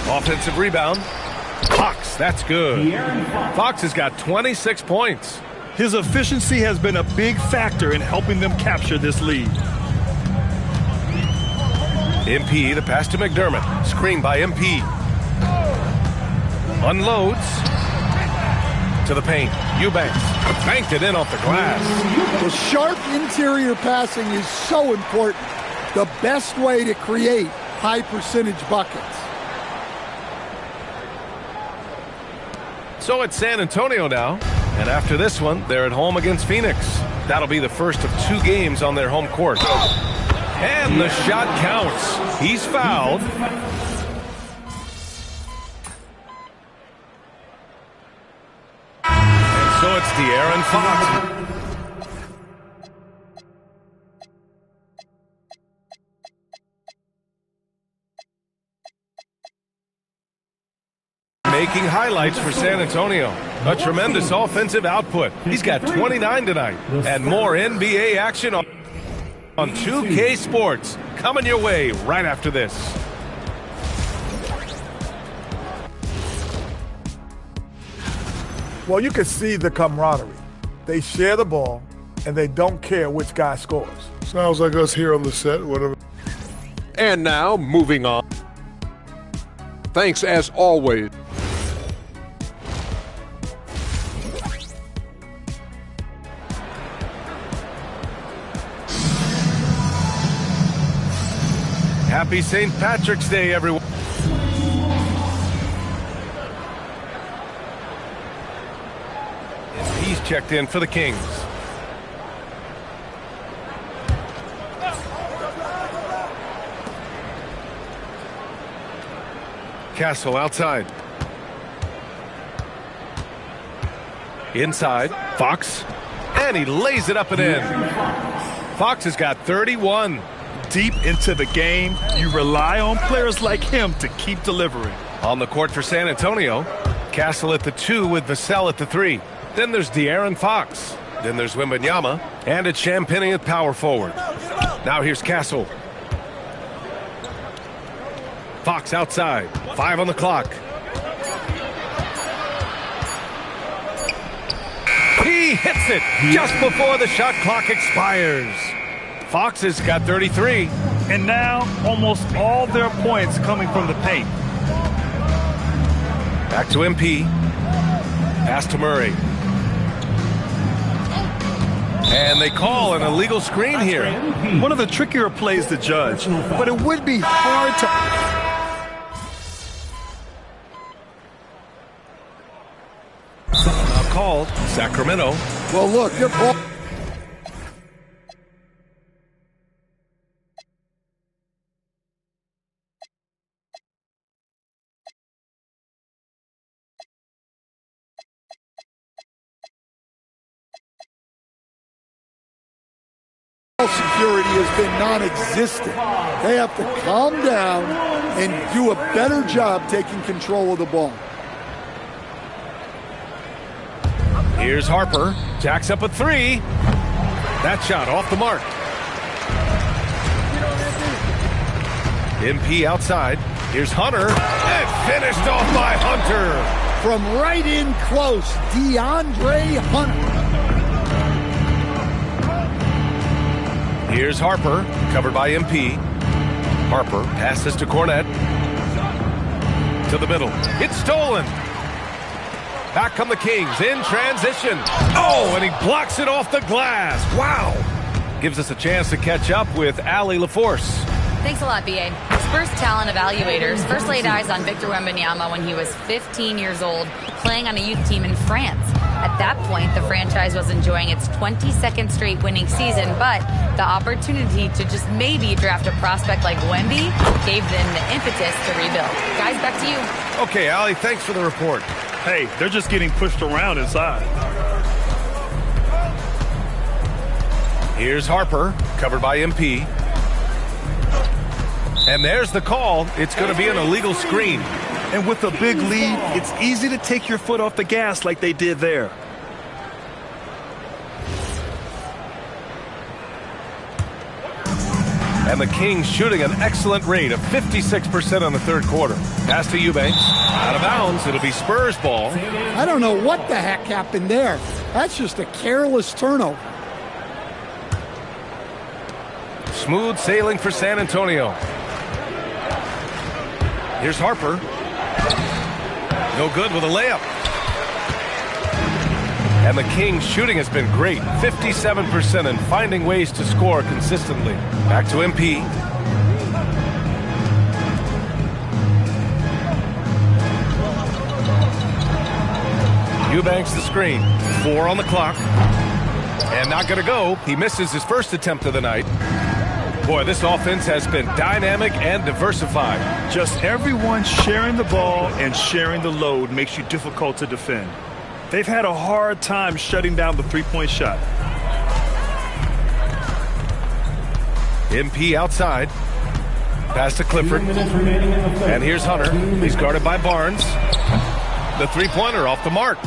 Offensive rebound. Fox, that's good. Fox has got 26 points. His efficiency has been a big factor in helping them capture this lead. MP, the pass to McDermott. Screen by MP. Unloads to the paint. Eubanks banked it in off the glass. Well, sharp interior passing is so important. The best way to create high percentage buckets. So it's San Antonio now. And after this one, they're at home against Phoenix. That'll be the first of 2 games on their home court. And the shot counts. He's fouled. So it's De'Aaron Fox. making highlights for San Antonio. A tremendous offensive output. He's got 29 tonight. And more NBA action on 2K Sports. Coming your way right after this. Well, you can see the camaraderie. They share the ball, and they don't care which guy scores. Sounds like us here on the set, whatever. And now, moving on. Thanks as always. Happy St. Patrick's Day, everyone. And he's checked in for the Kings. Castle outside. Inside, Fox. And he lays it up and in. Fox has got 31. Deep into the game, you rely on players like him to keep delivering. On the court for San Antonio, Castle at the 2 with Vassell at the 3. Then there's De'Aaron Fox. Then there's Wembanyama. And it's Champagnie at power forward. Now here's Castle. Fox outside. 5 on the clock. He hits it just before the shot clock expires. Fox has got 33. And now, almost all their points coming from the paint. Back to MP. Pass to Murray. And they call an illegal screen here. One of the trickier plays to judge, but it would be hard to... Now called Sacramento. Well, look, your ball. Security has been non-existent. They have to calm down and do a better job taking control of the ball. Here's Harper. Jacks up a 3. That shot off the mark. MP outside. Here's Hunter. And finished off by Hunter. From right in close, DeAndre Hunter. Here's Harper, covered by MP. Harper passes to Cornette. To the middle. It's stolen. Back come the Kings in transition. Oh, and he blocks it off the glass. Wow. Gives us a chance to catch up with Allie LaForce. Thanks a lot, B.A. Spurs talent evaluators first laid eyes on Victor Wembanyama when he was 15 years old, playing on a youth team in France. At that point, the franchise was enjoying its 22nd straight winning season, but the opportunity to just maybe draft a prospect like Wemby gave them the impetus to rebuild. Guys, back to you. Okay, Allie, thanks for the report. Hey, they're just getting pushed around inside. Here's Harper, covered by MP. And there's the call. It's going to be an illegal screen. And with a big lead, it's easy to take your foot off the gas like they did there. And the Kings shooting an excellent rate of 56% on the third quarter. Pass to Eubanks. Out of bounds. It'll be Spurs ball. I don't know what the heck happened there. That's just a careless turnover. Smooth sailing for San Antonio. Here's Harper. No good with a layup. And the Kings shooting has been great. 57% and finding ways to score consistently. Back to MP. Eubanks the screen. 4 on the clock. And not going to go. He misses his first attempt of the night. Boy, this offense has been dynamic and diversified. Just everyone sharing the ball and sharing the load makes you difficult to defend. They've had a hard time shutting down the three-point shot. MP outside. Pass to Clifford. And here's Hunter. He's guarded by Barnes. The three-pointer off the mark.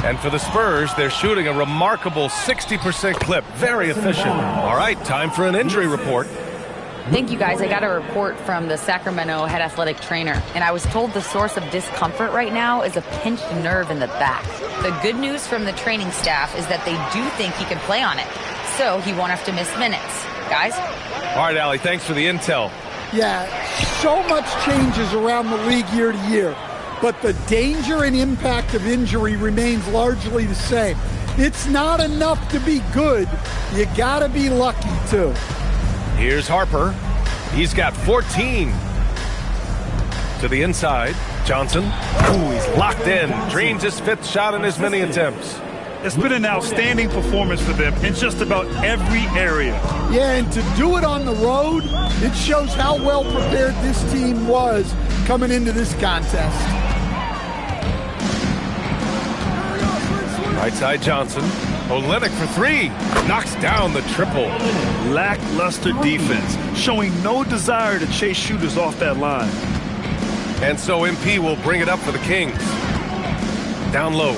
And for the Spurs, they're shooting a remarkable 60% clip. Very efficient. All right, time for an injury report. Thank you, guys. I got a report from the Sacramento head athletic trainer, and I was told the source of discomfort right now is a pinched nerve in the back. The good news from the training staff is that they do think he can play on it, so he won't have to miss minutes. Guys? All right, Allie, thanks for the intel. Yeah, so much changes around the league year to year, but the danger and impact of injury remains largely the same. It's not enough to be good. You got to be lucky, too. Here's Harper. He's got 14. To the inside. Johnson. Ooh, he's locked in. Drains his fifth shot in as many attempts. It's been an outstanding performance for them in just about every area. Yeah, and to do it on the road, it shows how well prepared this team was coming into this contest. Right side Johnson. Olynyk for three. Knocks down the triple. Lackluster defense, showing no desire to chase shooters off that line. And so MP will bring it up for the Kings. Down low.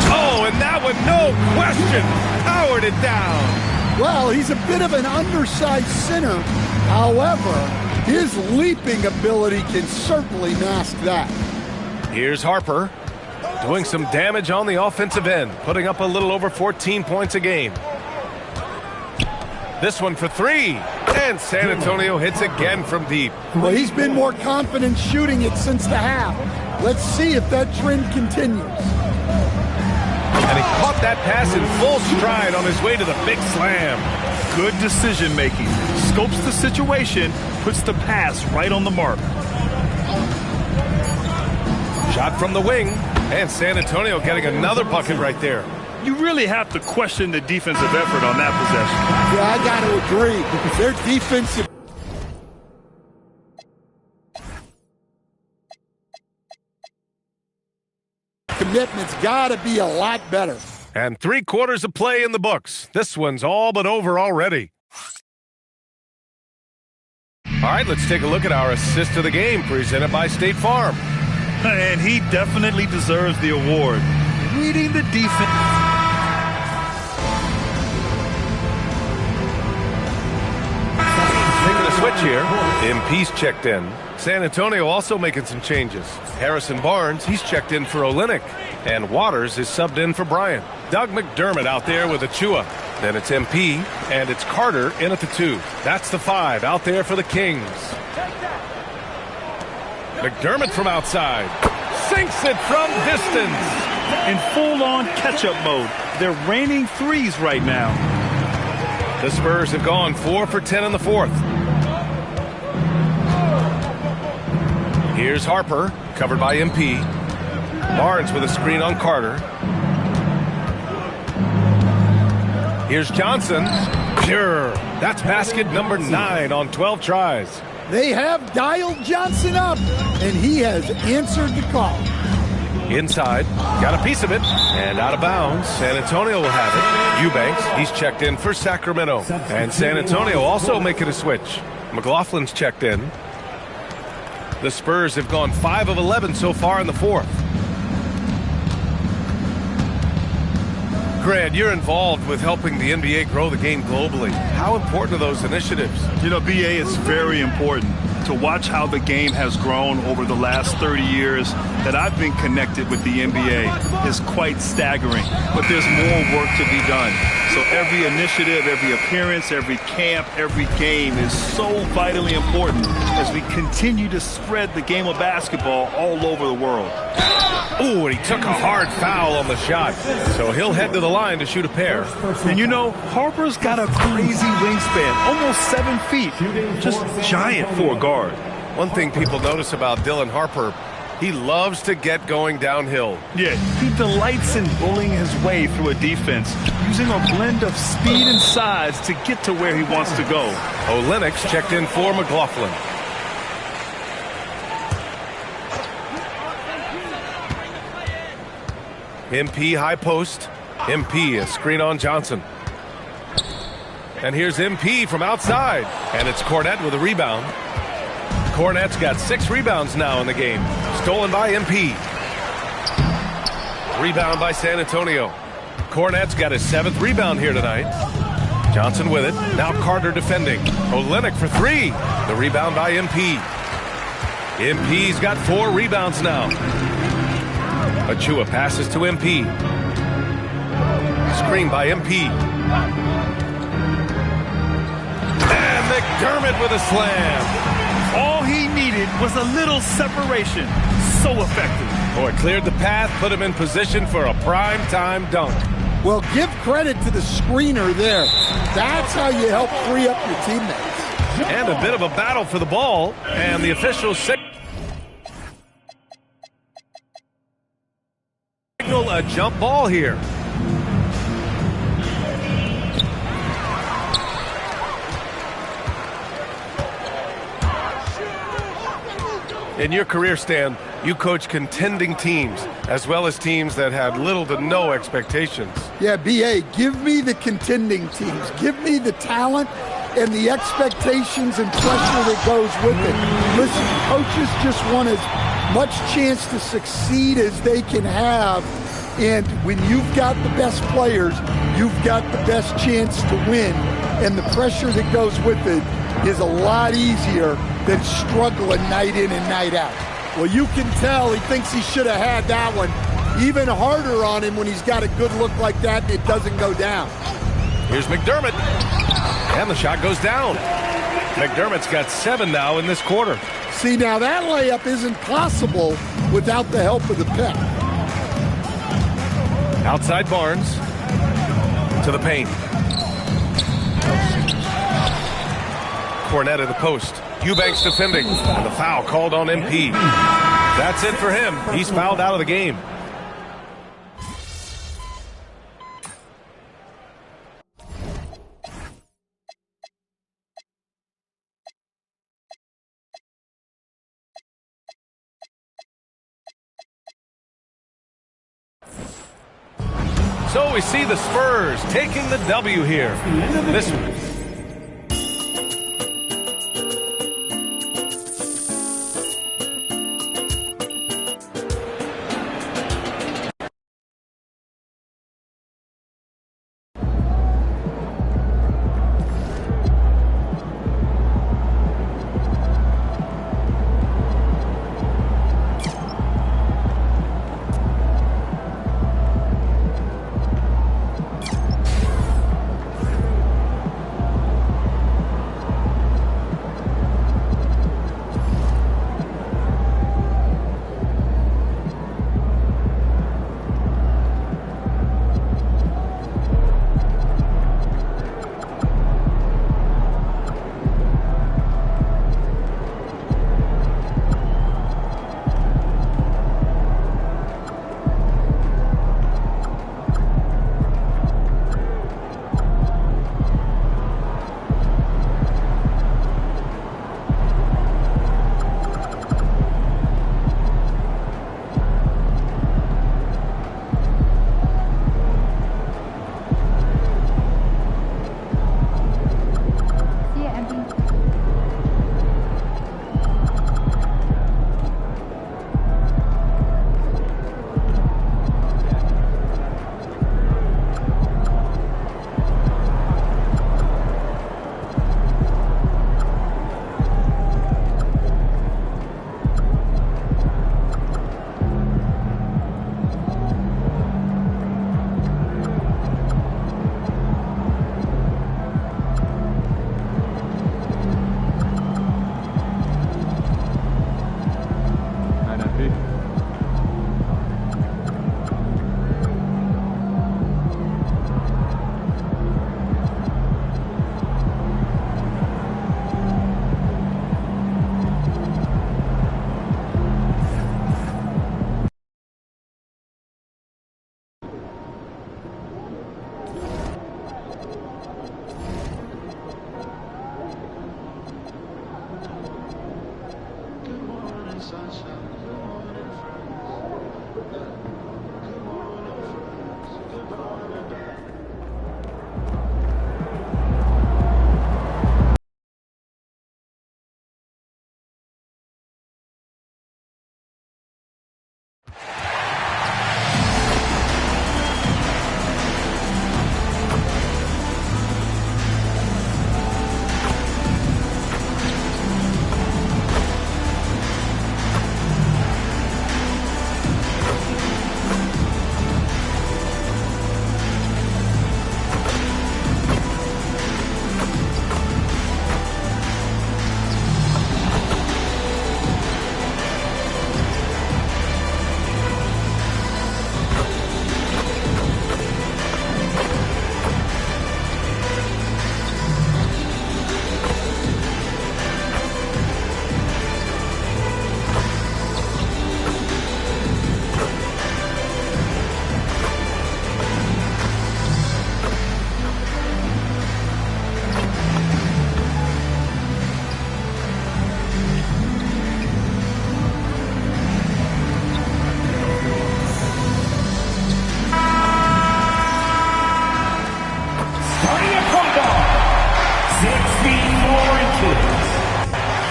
Oh, and that one, no question, powered it down. Well, he's a bit of an undersized center. However, his leaping ability can certainly mask that. Here's Harper. Doing some damage on the offensive end, putting up a little over 14 points a game. This one for three, and San Antonio hits again from deep. Well, he's been more confident shooting it since the half. Let's see if that trend continues. And he caught that pass in full stride on his way to the big slam. Good decision making. Scopes the situation, puts the pass right on the mark. Shot from the wing. And San Antonio getting another bucket right there. You really have to question the defensive effort on that possession. Yeah, I got to agree. Their defensive commitment's got to be a lot better. And 3 quarters of play in the books. This one's all but over already. All right, let's take a look at our assist of the game presented by State Farm. And he definitely deserves the award. Reading the defense. Making a switch here. MP's checked in. San Antonio also making some changes. Harrison Barnes, he's checked in for Olynyk. And Waters is subbed in for Bryant. Doug McDermott out there with Achua. Then it's MP, and it's Carter in at the 2. That's the 5 out there for the Kings. McDermott from outside. Sinks it from distance. In full-on catch-up mode. They're raining threes right now. The Spurs have gone 4 for 10 in the fourth. Here's Harper, covered by MP. Barnes with a screen on Carter. Here's Johnson. Pure. That's basket number 9 on 12 tries. They have dialed Johnson up, and he has answered the call. Inside, got a piece of it, and out of bounds. San Antonio will have it. Eubanks, he's checked in for Sacramento. And San Antonio also making a switch. McLaughlin's checked in. The Spurs have gone 5 of 11 so far in the fourth. Grant, you're involved with helping the NBA grow the game globally. How important are those initiatives? You know, BA, is very important to watch how the game has grown over the last 30 years that I've been connected with the NBA is quite staggering. But there's more work to be done. So every initiative, every appearance, every camp, every game is so vitally important as we continue to spread the game of basketball all over the world. Ooh, and he took a hard foul on the shot. So he'll head to the line to shoot a pair. And you know, Harper's got a crazy wingspan, almost 7 feet. Just giant for a guard. One thing people notice about Dylan Harper, he loves to get going downhill. Yeah, he delights in bullying his way through a defense, using a blend of speed and size to get to where he wants to go. Olynyk's checked in for McLaughlin. MP high post. MP a screen on Johnson. And here's MP from outside. And it's Cornette with a rebound. Cornette's got 6 rebounds now in the game. Stolen by MP. Rebound by San Antonio. Cornette's got his 7th rebound here tonight. Johnson with it. Now Carter defending. Olenek for 3. The rebound by MP. MP's got 4 rebounds now. Achua passes to MP. Screen by MP. And McDermott with a slam. All he needed was a little separation. So effective. Boy, cleared the path, put him in position for a prime-time dunk. Well, give credit to the screener there. That's how you help free up your teammates. And a bit of a battle for the ball, and the officials signal a jump ball here. In your career, Stan, you coach contending teams as well as teams that had little to no expectations. Yeah, B.A., give me the contending teams. Give me the talent and the expectations and pressure that goes with it. Listen, coaches just want as much chance to succeed as they can have. And when you've got the best players, you've got the best chance to win. And the pressure that goes with it is a lot easier than struggling night in and night out. Well, you can tell he thinks he should have had that one. Even harder on him when he's got a good look like that and it doesn't go down. Here's McDermott. And the shot goes down. McDermott's got 7 now in this quarter. See, now that layup isn't possible without the help of the pick. Outside Barnes. To the paint. Cornette at the post. Eubanks defending. And the foul called on MP. That's it for him. He's fouled out of the game. So we see the Spurs taking the W here. This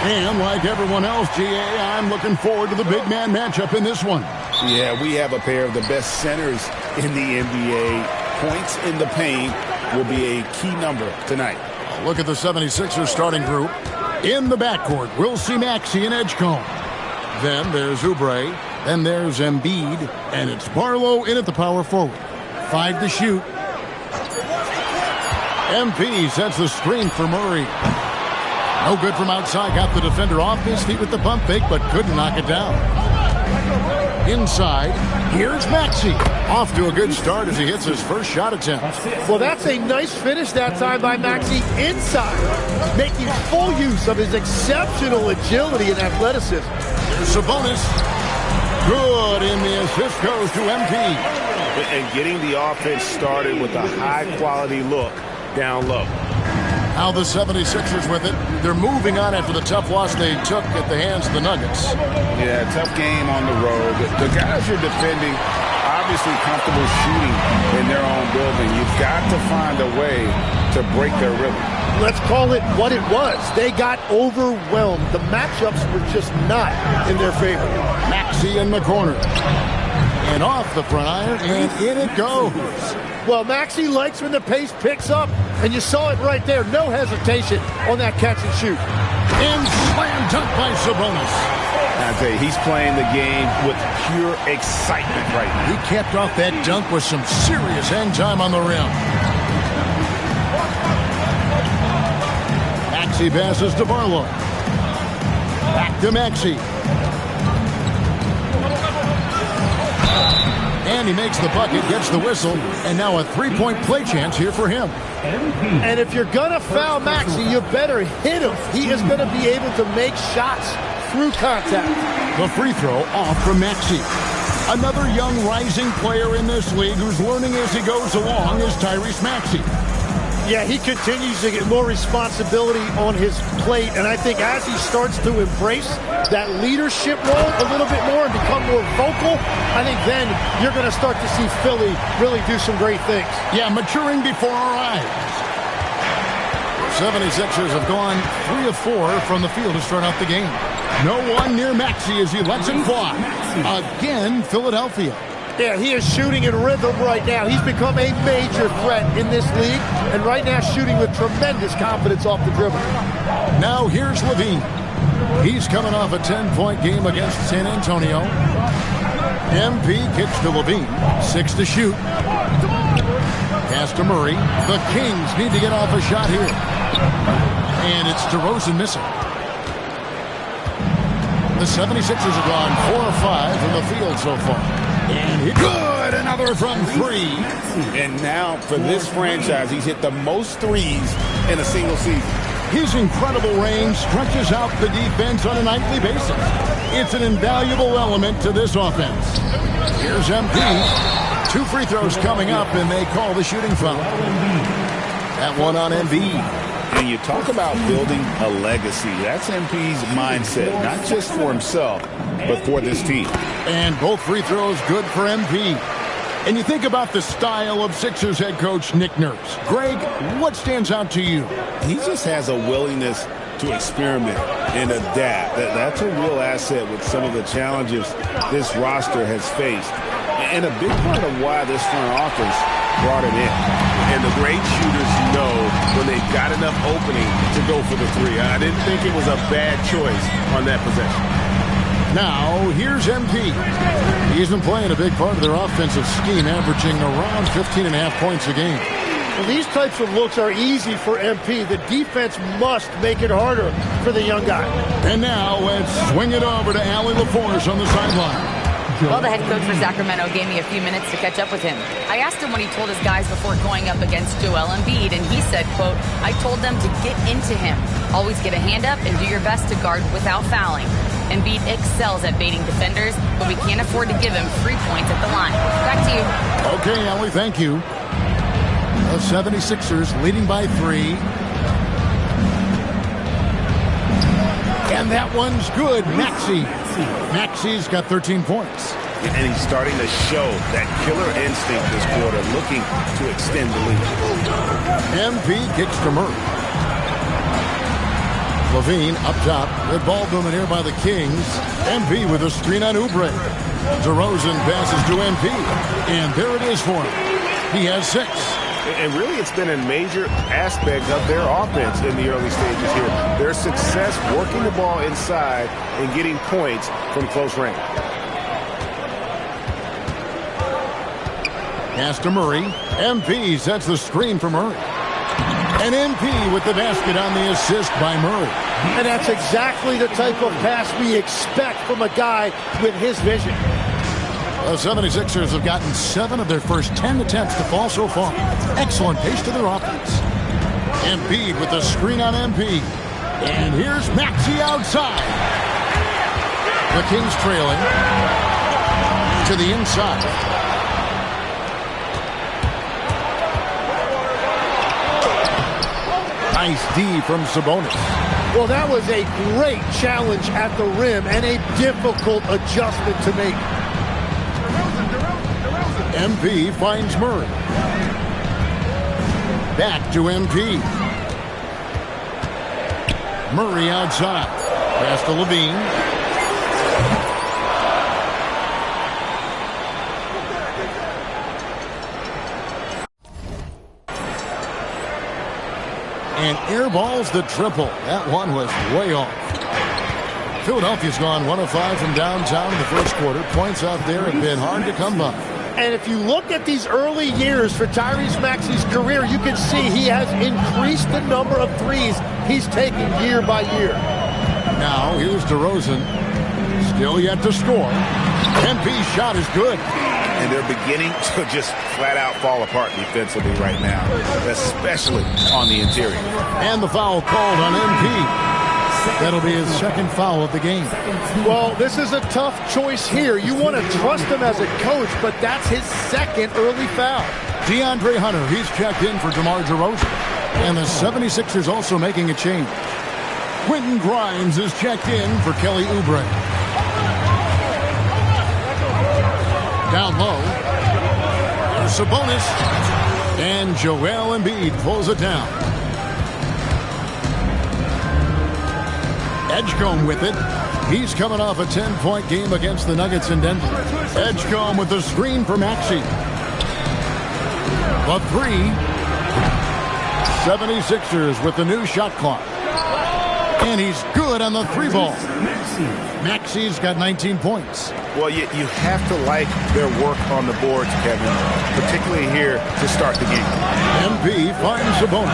And like everyone else, GA, I'm looking forward to the big man matchup in this one. Yeah, we have a pair of the best centers in the NBA. Points in the paint will be a key number tonight. Look at the 76ers starting group. In the backcourt, we'll see Maxey and Edgecombe. Then there's Oubre. Then there's Embiid. And it's Barlow in at the power forward. 5 to shoot. MP sets the screen for Murray. No good from outside. Got the defender off his feet with the pump fake, but couldn't knock it down. Inside, here's Maxey. Off to a good start as he hits his first shot attempt. Well, that's a nice finish that time by Maxey inside, making full use of his exceptional agility and athleticism. There's Sabonis. Good, and the assist goes to MP. And getting the offense started with a high-quality look down low. Now the 76ers with it. They're moving on after the tough loss they took at the hands of the Nuggets. Yeah, tough game on the road. The guys you're defending, obviously comfortable shooting in their own building. You've got to find a way to break their rhythm. Let's call it what it was. They got overwhelmed. The matchups were just not in their favor. Maxey in the corner. And off the front iron, and in it goes. Well, Maxey likes when the pace picks up, and you saw it right there. No hesitation on that catch and shoot. And slam dunk by Sabonis. I tell you, he's playing the game with pure excitement right now. He capped off that dunk with some serious hang time on the rim. Maxey passes to Barlow. Back to Maxey. And he makes the bucket, gets the whistle, and now a three-point play chance here for him. And if you're going to foul Maxey, you better hit him. He is going to be able to make shots through contact. The free throw off from Maxey. Another young rising player in this league who's learning as he goes along is Tyrese Maxey. Yeah, he continues to get more responsibility on his plate, and I think as he starts to embrace that leadership role a little bit more and become more vocal, I think then you're going to start to see Philly really do some great things. Yeah, maturing before our eyes. 76ers have gone 3 of 4 from the field to start out the game. No one near Maxey as he lets it fly. Again, Philadelphia. Yeah, he is shooting in rhythm right now. He's become a major threat in this league, and right now shooting with tremendous confidence off the dribble. Now here's Levine. He's coming off a 10-point game against San Antonio. MP kicks to Levine. 6 to shoot. Pass to Murray. The Kings need to get off a shot here. And it's DeRozan missing. The 76ers have gone 4 of 5 from the field so far. And good! Another from 3. And now, for this franchise, he's hit the most threes in a single season. His incredible range stretches out the defense on a nightly basis. It's an invaluable element to this offense. Here's MP. 2 free throws coming up, and they call the shooting foul. That one on Embiid. And you talk about building a legacy. That's MP's mindset, not just for himself, but for this team. And both free throws good for MP. And you think about the style of Sixers head coach Nick Nurse. Greg, what stands out to you? He just has a willingness to experiment and adapt. That's a real asset with some of the challenges this roster has faced. And a big part of why this front office brought it in. And the great shooters know when they've got enough opening to go for the 3. I didn't think it was a bad choice on that possession. Now, here's MP. He's been playing a big part of their offensive scheme, averaging around 15.5 points a game. Well, these types of looks are easy for MP. The defense must make it harder for the young guy. And now, let's swing it over to Allie LaForce on the sideline. Well, the head coach for Sacramento gave me a few minutes to catch up with him. I asked him what he told his guys before going up against Joel Embiid, and he said, quote, "I told them to get into him. Always get a hand up and do your best to guard without fouling. Embiid excels at baiting defenders, but we can't afford to give him free points at the line." Back to you. Okay, Allie, thank you. The 76ers leading by 3. And that one's good. Maxey's got 13 points. And he's starting to show that killer instinct this quarter, looking to extend the lead. MP kicks to Murray. Levine up top. Good ball movement here by the Kings. MP with a screen on Oubre. DeRozan passes to MP. And there it is for him. He has 6. And really, it's been a major aspect of their offense in the early stages here. Their success working the ball inside and getting points from close range. Pass to Murray. MP sets the screen for Murray. And MP with the basket on the assist by Murray. And that's exactly the type of pass we expect from a guy with his vision. The 76ers have gotten 7 of their first 10 attempts to fall so far. Excellent pace to their offense. Embiid with the screen on MP. And here's Maxey outside. The Kings trailing to the inside. Nice D from Sabonis. Well, that was a great challenge at the rim and a difficult adjustment to make. MP finds Murray. Back to MP. Murray outside. Pass to Levine. And airballs the triple. That one was way off. Philadelphia's gone 1 of 5 from downtown in the first quarter. Points out there have been hard to come by. And if you look at these early years for Tyrese Maxey's career, you can see he has increased the number of threes he's taken year by year. Now here's DeRozan. Still yet to score. MP's shot is good. And they're beginning to just flat out fall apart defensively right now, especially on the interior. And the foul called on MP. That'll be his second foul of the game. Well, this is a tough choice here. You want to trust him as a coach, but that's his second early foul. DeAndre Hunter, he's checked in for DeMar DeRozan. And the 76ers also making a change. Quentin Grimes is checked in for Kelly Oubre. Down low. There's Sabonis. And Joel Embiid pulls it down. Edgecombe with it. He's coming off a 10-point game against the Nuggets in Denver. Edgecombe with the screen for Maxey. The 3. 76ers with the new shot clock. And he's good on the 3 ball. Maxey's got 19 points. Well, you have to like their work on the boards, Kevin, particularly here to start the game. MP finds Sabonis.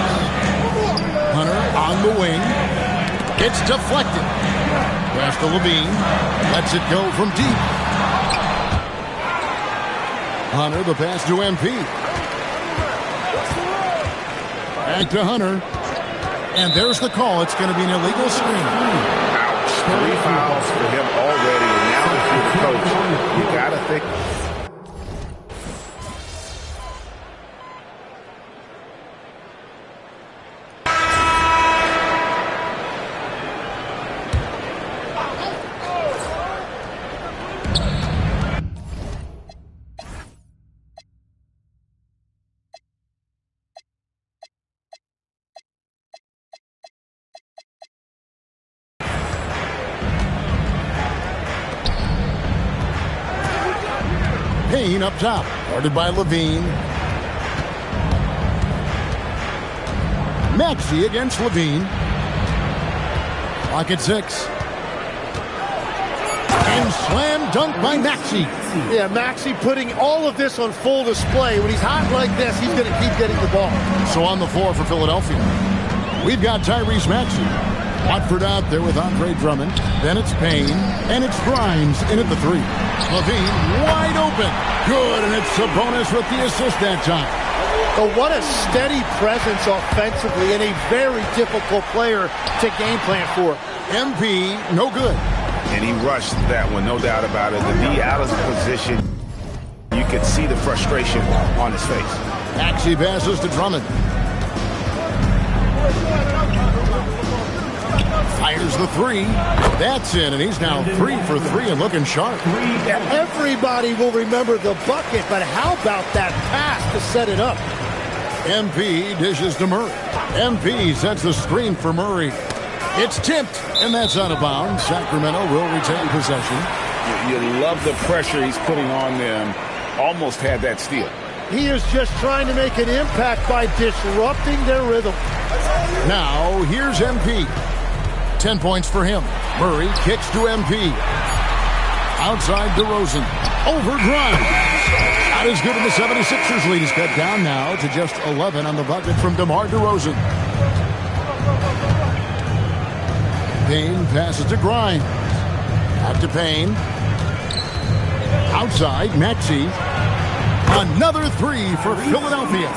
Hunter on the wing. It's deflected. Pass to Levine. Lets it go from deep. Hunter, the pass to MP. Back to Hunter. And there's the call. It's going to be an illegal screen. Ouch. 3 fouls for him already. And now if you're the coach, you got to think. Payne up top, guarded by Levine. Maxey against Levine. Clock at 6. And slam dunk by Maxey. Yeah, Maxey putting all of this on full display. When he's hot like this, he's going to keep getting the ball. So on the floor for Philadelphia, we've got Tyrese Maxey. Watford out there with Andre Drummond. Then it's Payne. And it's Grimes in at the 3. Levine wide open. Good, and it's Sabonis with the assist that time. Oh, what a steady presence offensively and a very difficult player to game plan for. MP, no good. And he rushed that one, no doubt about it. To be out of position, you could see the frustration on his face. Maxey passes to Drummond. Fires the 3. That's in, and he's now 3 for 3 and looking sharp. Everybody will remember the bucket, but how about that pass to set it up? MP dishes to Murray. MP sets the screen for Murray. It's tipped, and that's out of bounds. Sacramento will retain possession. You love the pressure he's putting on them. Almost had that steal. He is just trying to make an impact by disrupting their rhythm. Now, here's MP. 10 points for him. Murray kicks to MP. Outside DeRozan. Over Grimes. Not as good, and the 76ers lead is cut down now to just 11 on the bucket from DeMar DeRozan. Payne passes to Grimes. Back to Payne. Outside, Maxey. Another three for Philadelphia.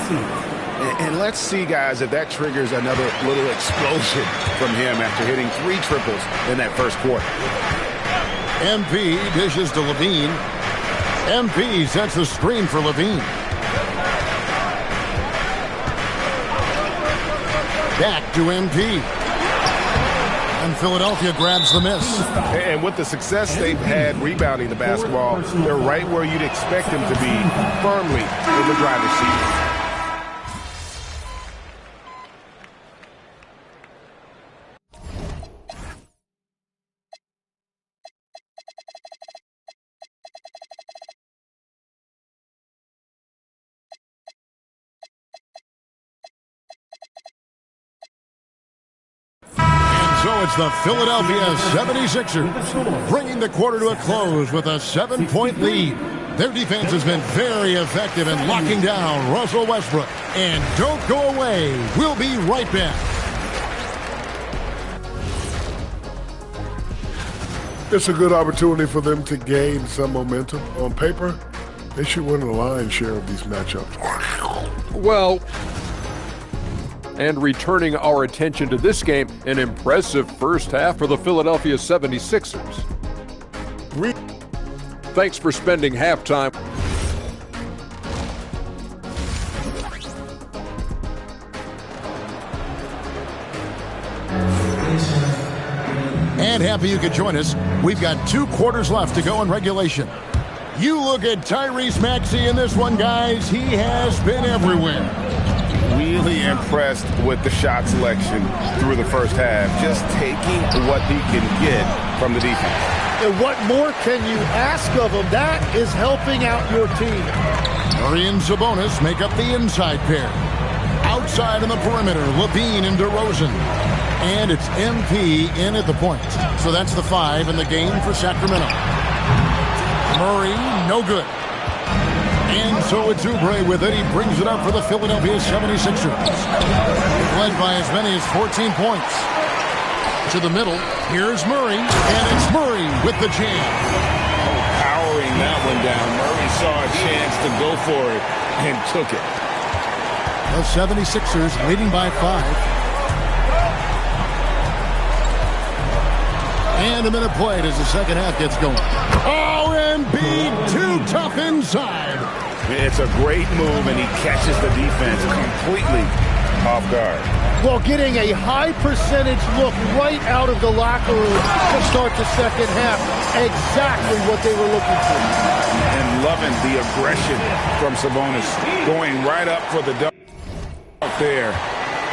And let's see, guys, if that triggers another little explosion from him after hitting 3 triples in that first quarter. MP dishes to Levine. MP sets the screen for Levine. Back to MP. And Philadelphia grabs the miss. And with the success they've had rebounding the basketball, they're right where you'd expect them to be, firmly in the driver's seat. So it's the Philadelphia 76ers bringing the quarter to a close with a 7-point lead. Their defense has been very effective in locking down Russell Westbrook. And don't go away. We'll be right back. It's a good opportunity for them to gain some momentum. On paper, they should win the lion's share of these matchups. Well, and returning our attention to this game, an impressive first half for the Philadelphia 76ers. Thanks for spending halftime. And happy you could join us. We've got 2 quarters left to go in regulation. You look at Tyrese Maxey in this one, guys. He has been everywhere. Really impressed with the shot selection through the first half. Just taking what he can get from the defense. And what more can you ask of him? That is helping out your team. Murray and Sabonis make up the inside pair. Outside on the perimeter, Levine and DeRozan. And it's MP in at the point. So that's the 5 in the game for Sacramento. Murray, no good. And so it's Oubre with it. He brings it up for the Philadelphia 76ers. Led by as many as 14 points. To the middle, here's Murray, and it's Murray with the jam. Powering that one down. Murray saw a chance to go for it and took it. The 76ers leading by 5. And a minute played as the second half gets going. Oh, Embiid, too tough inside. It's a great move, and he catches the defense completely off guard. Well, getting a high percentage look right out of the locker room to start the second half. Exactly what they were looking for. And loving the aggression from Sabonis. Going right up for the dunk up there.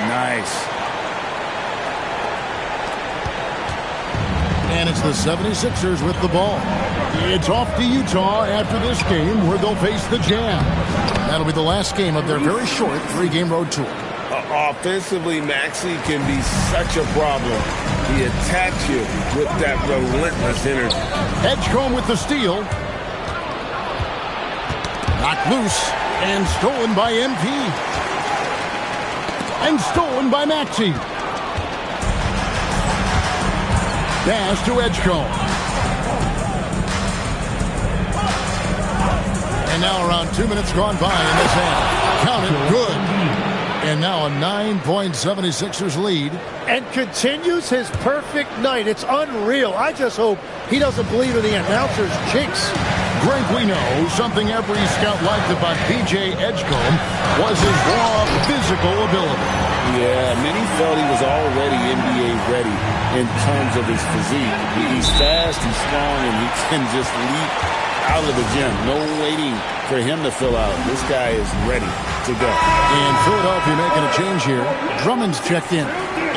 Nice. And it's the 76ers with the ball. It's off to Utah after this game where they'll face the Jazz. That'll be the last game of their very short 3-game road tour. Offensively, Maxey can be such a problem. He attacks you with that relentless energy. Edgecombe with the steal. Knocked loose and stolen by MP. And stolen by Maxey. Pass to Edgecombe. And now around 2 minutes gone by in this half. Counted good. And now a 9-point 76ers lead. And continues his perfect night. It's unreal. I just hope he doesn't believe in the announcer's jinx. Greg, we know something every scout liked about B.J. Edgecombe was his raw physical ability. Yeah, many felt he was already NBA ready in terms of his physique. He's fast, he's strong, and he can just leap out of the gym. No waiting for him to fill out. This guy is ready to go. And Philadelphia making a change here. Drummond's checked in.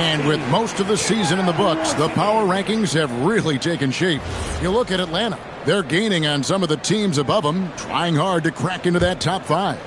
And with most of the season in the books, the power rankings have really taken shape. You look at Atlanta. They're gaining on some of the teams above them, trying hard to crack into that top 5.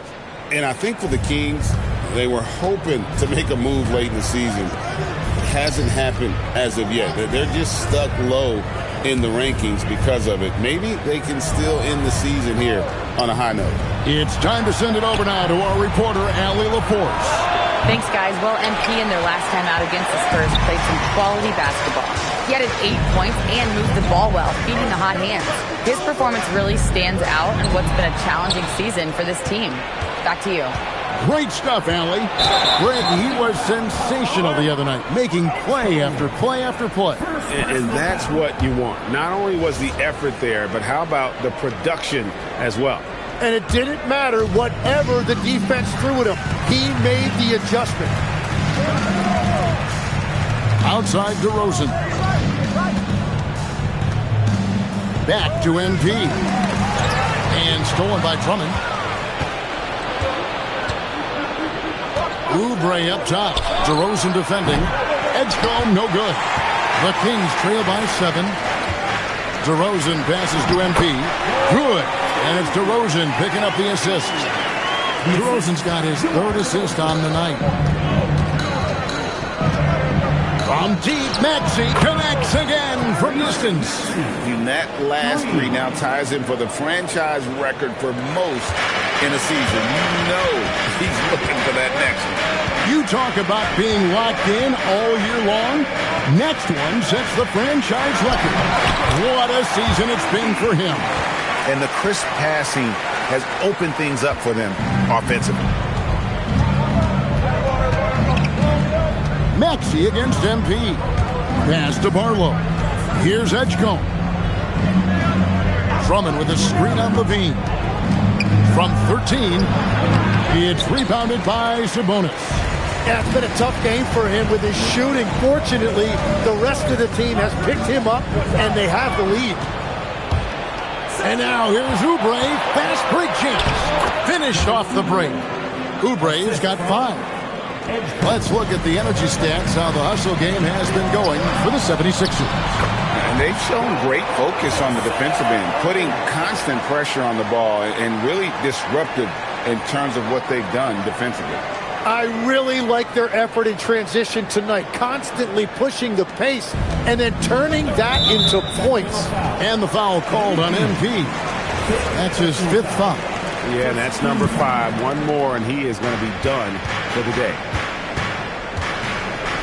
And I think for the Kings, they were hoping to make a move late in the season. It hasn't happened as of yet. They're just stuck low in the rankings because of it. Maybe they can still end the season here on a high note. It's time to send it over now to our reporter, Allie LaForce. Thanks, guys. Well, MP in their last time out against the Spurs played some quality basketball. He added 8 points and moved the ball well, feeding the hot hands. His performance really stands out in what's been a challenging season for this team. Back to you. Great stuff, Allie. Greg, he was sensational the other night, making play after play after play. And that's what you want. Not only was the effort there, but how about the production as well? And it didn't matter whatever the defense threw at him. He made the adjustment. Outside DeRozan. Back to MP. And stolen by Drummond. Oubre up top. DeRozan defending. Edgecombe, no good. The Kings trail by 7. DeRozan passes to MP. Good. And it's DeRozan picking up the assist. DeRozan's got his 3rd assist on the night. From deep, Maxey connects again from distance. And that last three now ties him for the franchise record for most in a season. You know he's looking for that next one. You talk about being locked in all year long. Next one sets the franchise record. What a season it's been for him. And the crisp passing has opened things up for them offensively. Maxey against MP. Pass to Barlow. Here's Edgecombe. Drummond with a screen on Levine. From 13, it's rebounded by Sabonis. Yeah, it's been a tough game for him with his shooting. Fortunately, the rest of the team has picked him up, and they have the lead. And now here's Oubre. Fast break chance. Finished off the break. Oubre's got 5. Let's look at the energy stats, how the hustle game has been going for the 76ers. And they've shown great focus on the defensive end, putting constant pressure on the ball and really disruptive in terms of what they've done defensively. I really like their effort in transition tonight, constantly pushing the pace and then turning that into points. And the foul called on MP. That's his 5th foul. Yeah, and that's number 5. One more, and he is going to be done for the day.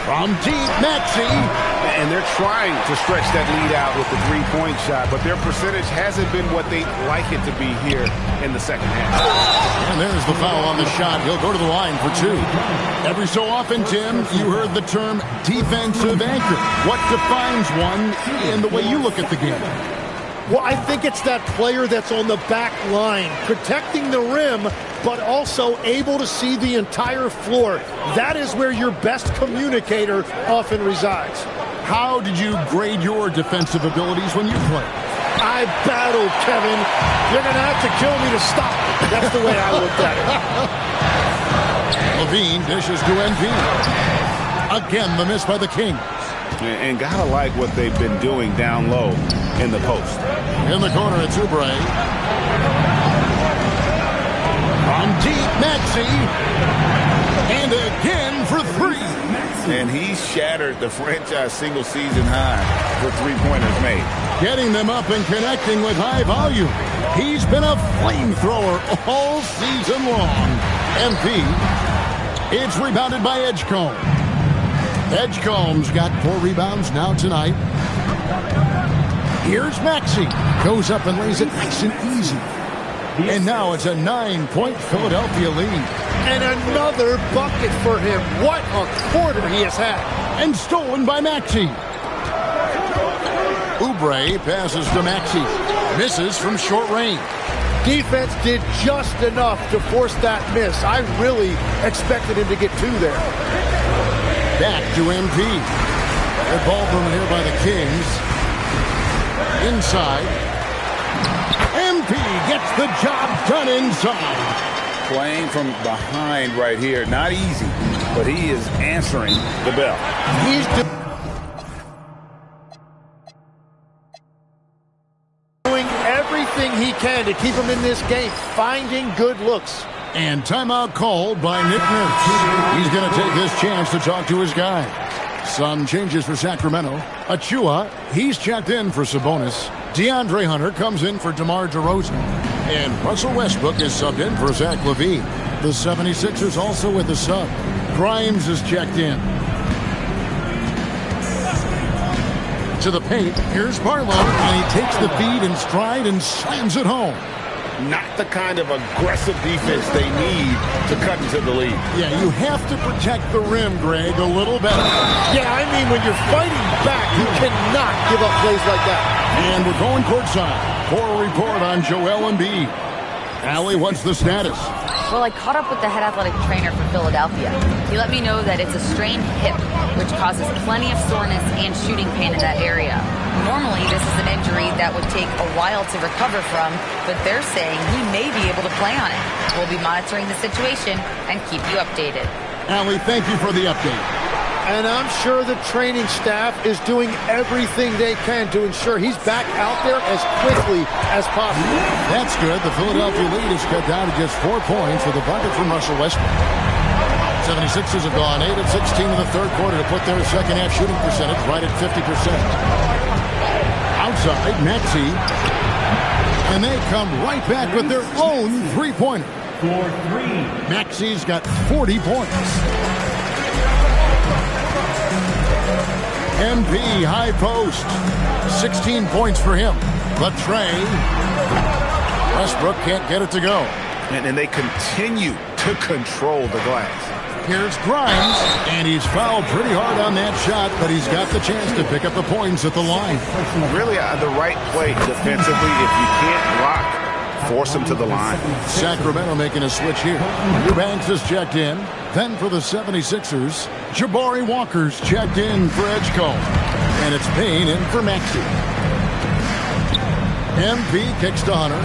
From deep, Maxey. And they're trying to stretch that lead out with the 3-point shot, but their percentage hasn't been what they'd like it to be here in the second half. And there's the foul on the shot. He'll go to the line for 2. Every so often, Tim, you heard the term defensive anchor. What defines one in the way you look at the game? Well, I think it's that player that's on the back line, protecting the rim, but also able to see the entire floor. That is where your best communicator often resides. How did you grade your defensive abilities when you played? I battled, Kevin. You're going to have to kill me to stop. That's the way I looked at it. Levine dishes to MP. Again, the miss by the Kings. And gotta like what they've been doing down low in the post. In the corner, it's Oubre. On deep, Maxey. And again for 3. And he shattered the franchise single-season high for 3-pointers made. Getting them up and connecting with high volume. He's been a flamethrower all season long. MP. It's rebounded by Edgecombe. Edgecombe's got 4 rebounds now tonight. Here's Maxey. Goes up and lays it nice and easy. And now it's a 9-point Philadelphia lead. And another bucket for him. What a quarter he has had. And stolen by Maxey. Oubre passes to Maxey. Misses from short range. Defense did just enough to force that miss. I really expected him to get 2 there. Back to MP. Good ball movement here by the Kings. Inside. MP gets the job done inside. Playing from behind right here. Not easy. but he is answering the bell. He's doing everything he can to keep him in this game, finding good looks. And timeout called by Nick Nurse. He's going to take this chance to talk to his guy. Some changes for Sacramento. Achua, he's checked in for Sabonis. DeAndre Hunter comes in for DeMar DeRozan. And Russell Westbrook is subbed in for Zach LaVine. The 76ers also with a sub. Grimes is checked in. To the paint, here's Barlow, and he takes the feed in stride and slams it home. Not the kind of aggressive defense they need to cut into the lead. Yeah, you have to protect the rim, Greg, a little better. Yeah, I mean, when you're fighting back, you cannot give up plays like that. And we're going courtside for a report on Joel Embiid. Allie, what's the status? Well, I caught up with the head athletic trainer for Philadelphia. He let me know that it's a strained hip, which causes plenty of soreness and shooting pain in that area. Normally, this is an injury that would take a while to recover from, but they're saying he may be able to play on it. We'll be monitoring the situation and keep you updated. Allie, thank you for the update. And I'm sure the training staff is doing everything they can to ensure he's back out there as quickly as possible. That's good. The Philadelphia lead is cut down to just 4 points with a bucket from Russell Westbrook. 76ers have gone 8 of 16 in the third quarter to put their second half shooting percentage right at 50%. Outside, Maxey. And they come right back with their own three-pointer. Maxey's got 40 points. MP high post. 16 points for him. But Trey. Westbrook can't get it to go. And they continue to control the glass. Here's Grimes, and he's fouled pretty hard on that shot, but he's got the chance to pick up the points at the line. Really the right play defensively. If you can't block, force him to the line. Sacramento making a switch here. Eubanks is checked in. Then for the 76ers, Jabari Walker's checked in for Edgecombe. And it's Payne in for Maxey. MP kicks to Hunter.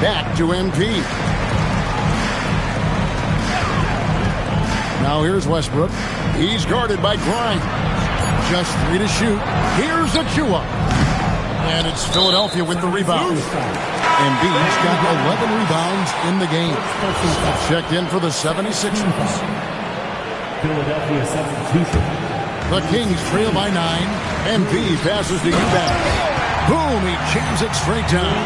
Back to MP. Now here's Westbrook. He's guarded by Grimes. Just 3 to shoot. Here's Achua. And it's Philadelphia with the rebound. Embiid's got 11 rebounds in the game. Checked in for the 76ers. Philadelphia substitution. The Kings trail by 9. Embiid passes to Eubanks. Boom, he jams it straight down.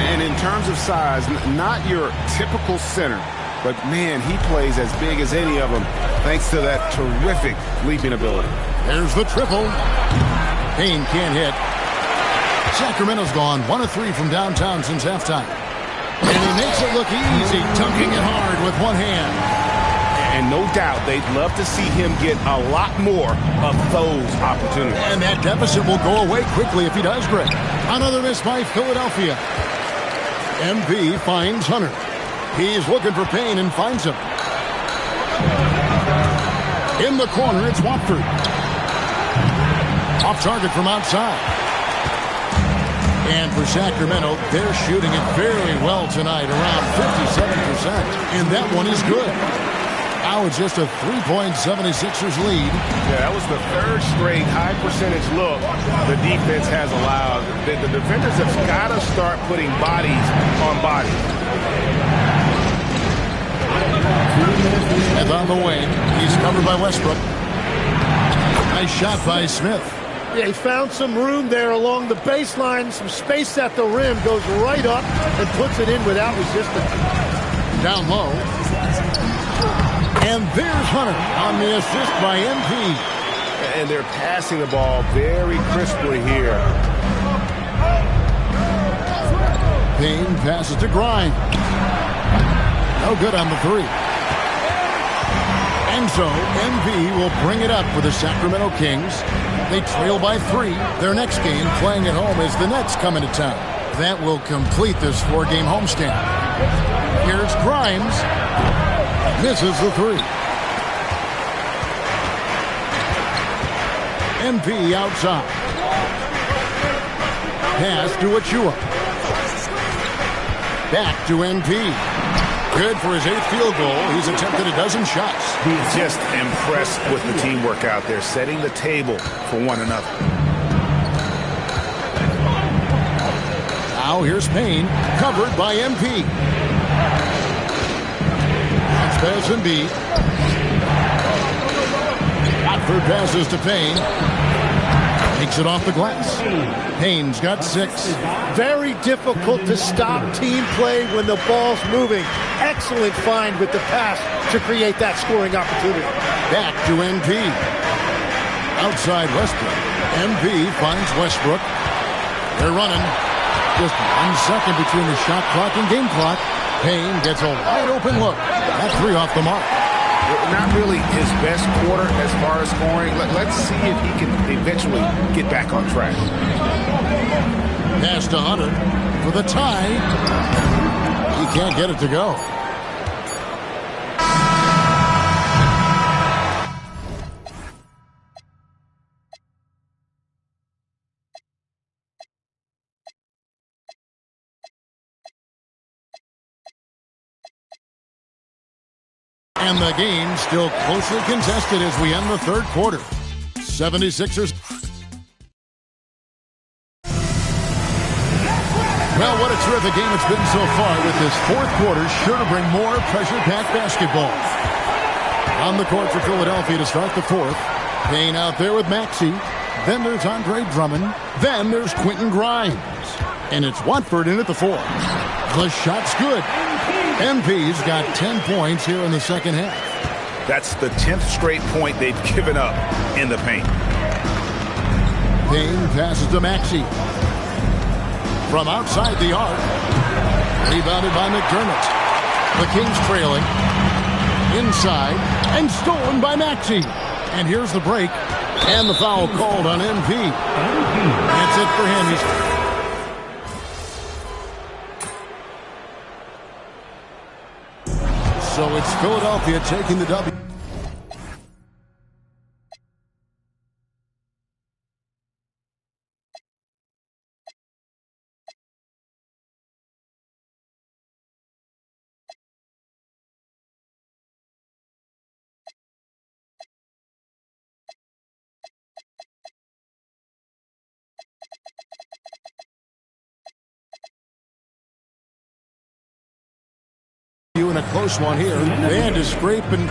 And in terms of size, not your typical center, but man, he plays as big as any of them thanks to that terrific leaping ability. There's the triple. Payne can't hit. Sacramento's gone 1 of 3 from downtown since halftime. And he makes it look easy, dunking it hard with one hand. And no doubt they'd love to see him get a lot more of those opportunities. And that deficit will go away quickly if he does, Greg. Another miss by Philadelphia. MP finds Hunter. He's looking for Payne and finds him. In the corner, it's Watford. Off target from outside. And for Sacramento, they're shooting it very well tonight, around 57%. And that one is good. Now it's just a 3-point 76ers lead. Yeah, that was the third straight high percentage look the defense has allowed. The defenders have got to start putting bodies on bodies. And on the wing, he's covered by Westbrook. Nice shot by Smith. Yeah, he found some room there along the baseline, some space at the rim, goes right up and puts it in without resistance. Down low. And there's Hunter on the assist by MP. And they're passing the ball very crisply here. Payne passes to Grimes. No good on the 3. And so MP will bring it up for the Sacramento Kings. They trail by 3. Their next game playing at home is the Nets coming to town. That will complete this 4-game homestand. Here's Grimes. Misses the 3. MP outside. Pass to Achua. Back to MP. Good for his 8th field goal. He's attempted a dozen shots. He's just impressed with the teamwork out there, setting the table for one another. Now here's Payne, covered by MP. That's pass and B. Watford passes to Payne. Takes it off the glass. Payne's got 6. Very difficult to stop team play when the ball's moving. Excellent find with the pass to create that scoring opportunity. Back to NP. Outside Westbrook. MP finds Westbrook. They're running. Just 1 second between the shot clock and game clock. Payne gets a wide open look. That 3 off the mark. Not really his best quarter as far as scoring. Let's see if he can eventually get back on track. Pass to Hunter for the tie. He can't get it to go. And the game still closely contested as we end the 3rd quarter. 76ers. Well, what a terrific game it's been so far, with this 4th quarter sure to bring more pressure-packed basketball. On the court for Philadelphia to start the 4th. Payne out there with Maxey. Then there's Andre Drummond. Then there's Quentin Grimes. And it's Watford in at the 4th. The shot's good. MP's got 10 points here in the 2nd half. That's the 10th straight point they've given up in the paint. Payne passes to Maxey. From outside the arc. Rebounded by McDermott. The Kings trailing. Inside. And stolen by Maxey. And here's the break. And the foul called on MP. That's it for him. So it's Philadelphia taking the W. In a close one here. Band is scraping.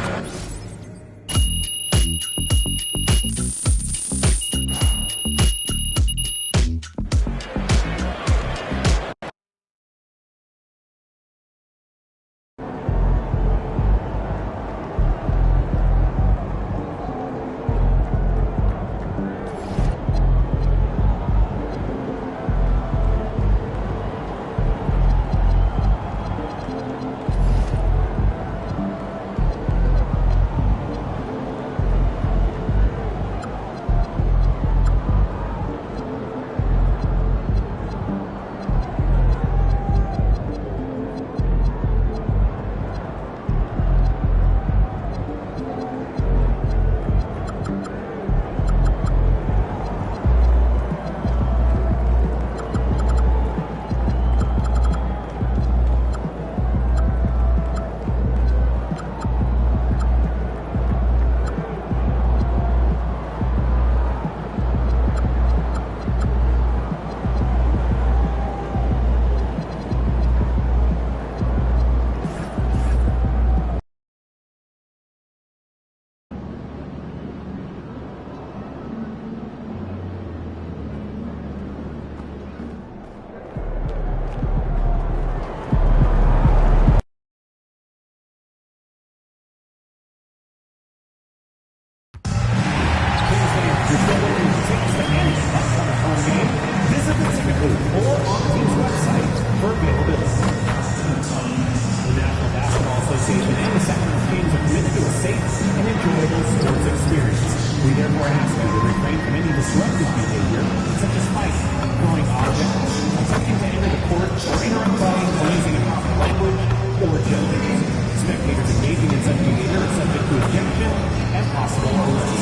disruptive behavior, such as fighting, throwing objects, attempting to enter the court, or interrupting or using offensive language, or joking. Spectators engaging in such behavior are subject to ejection and possible arrest.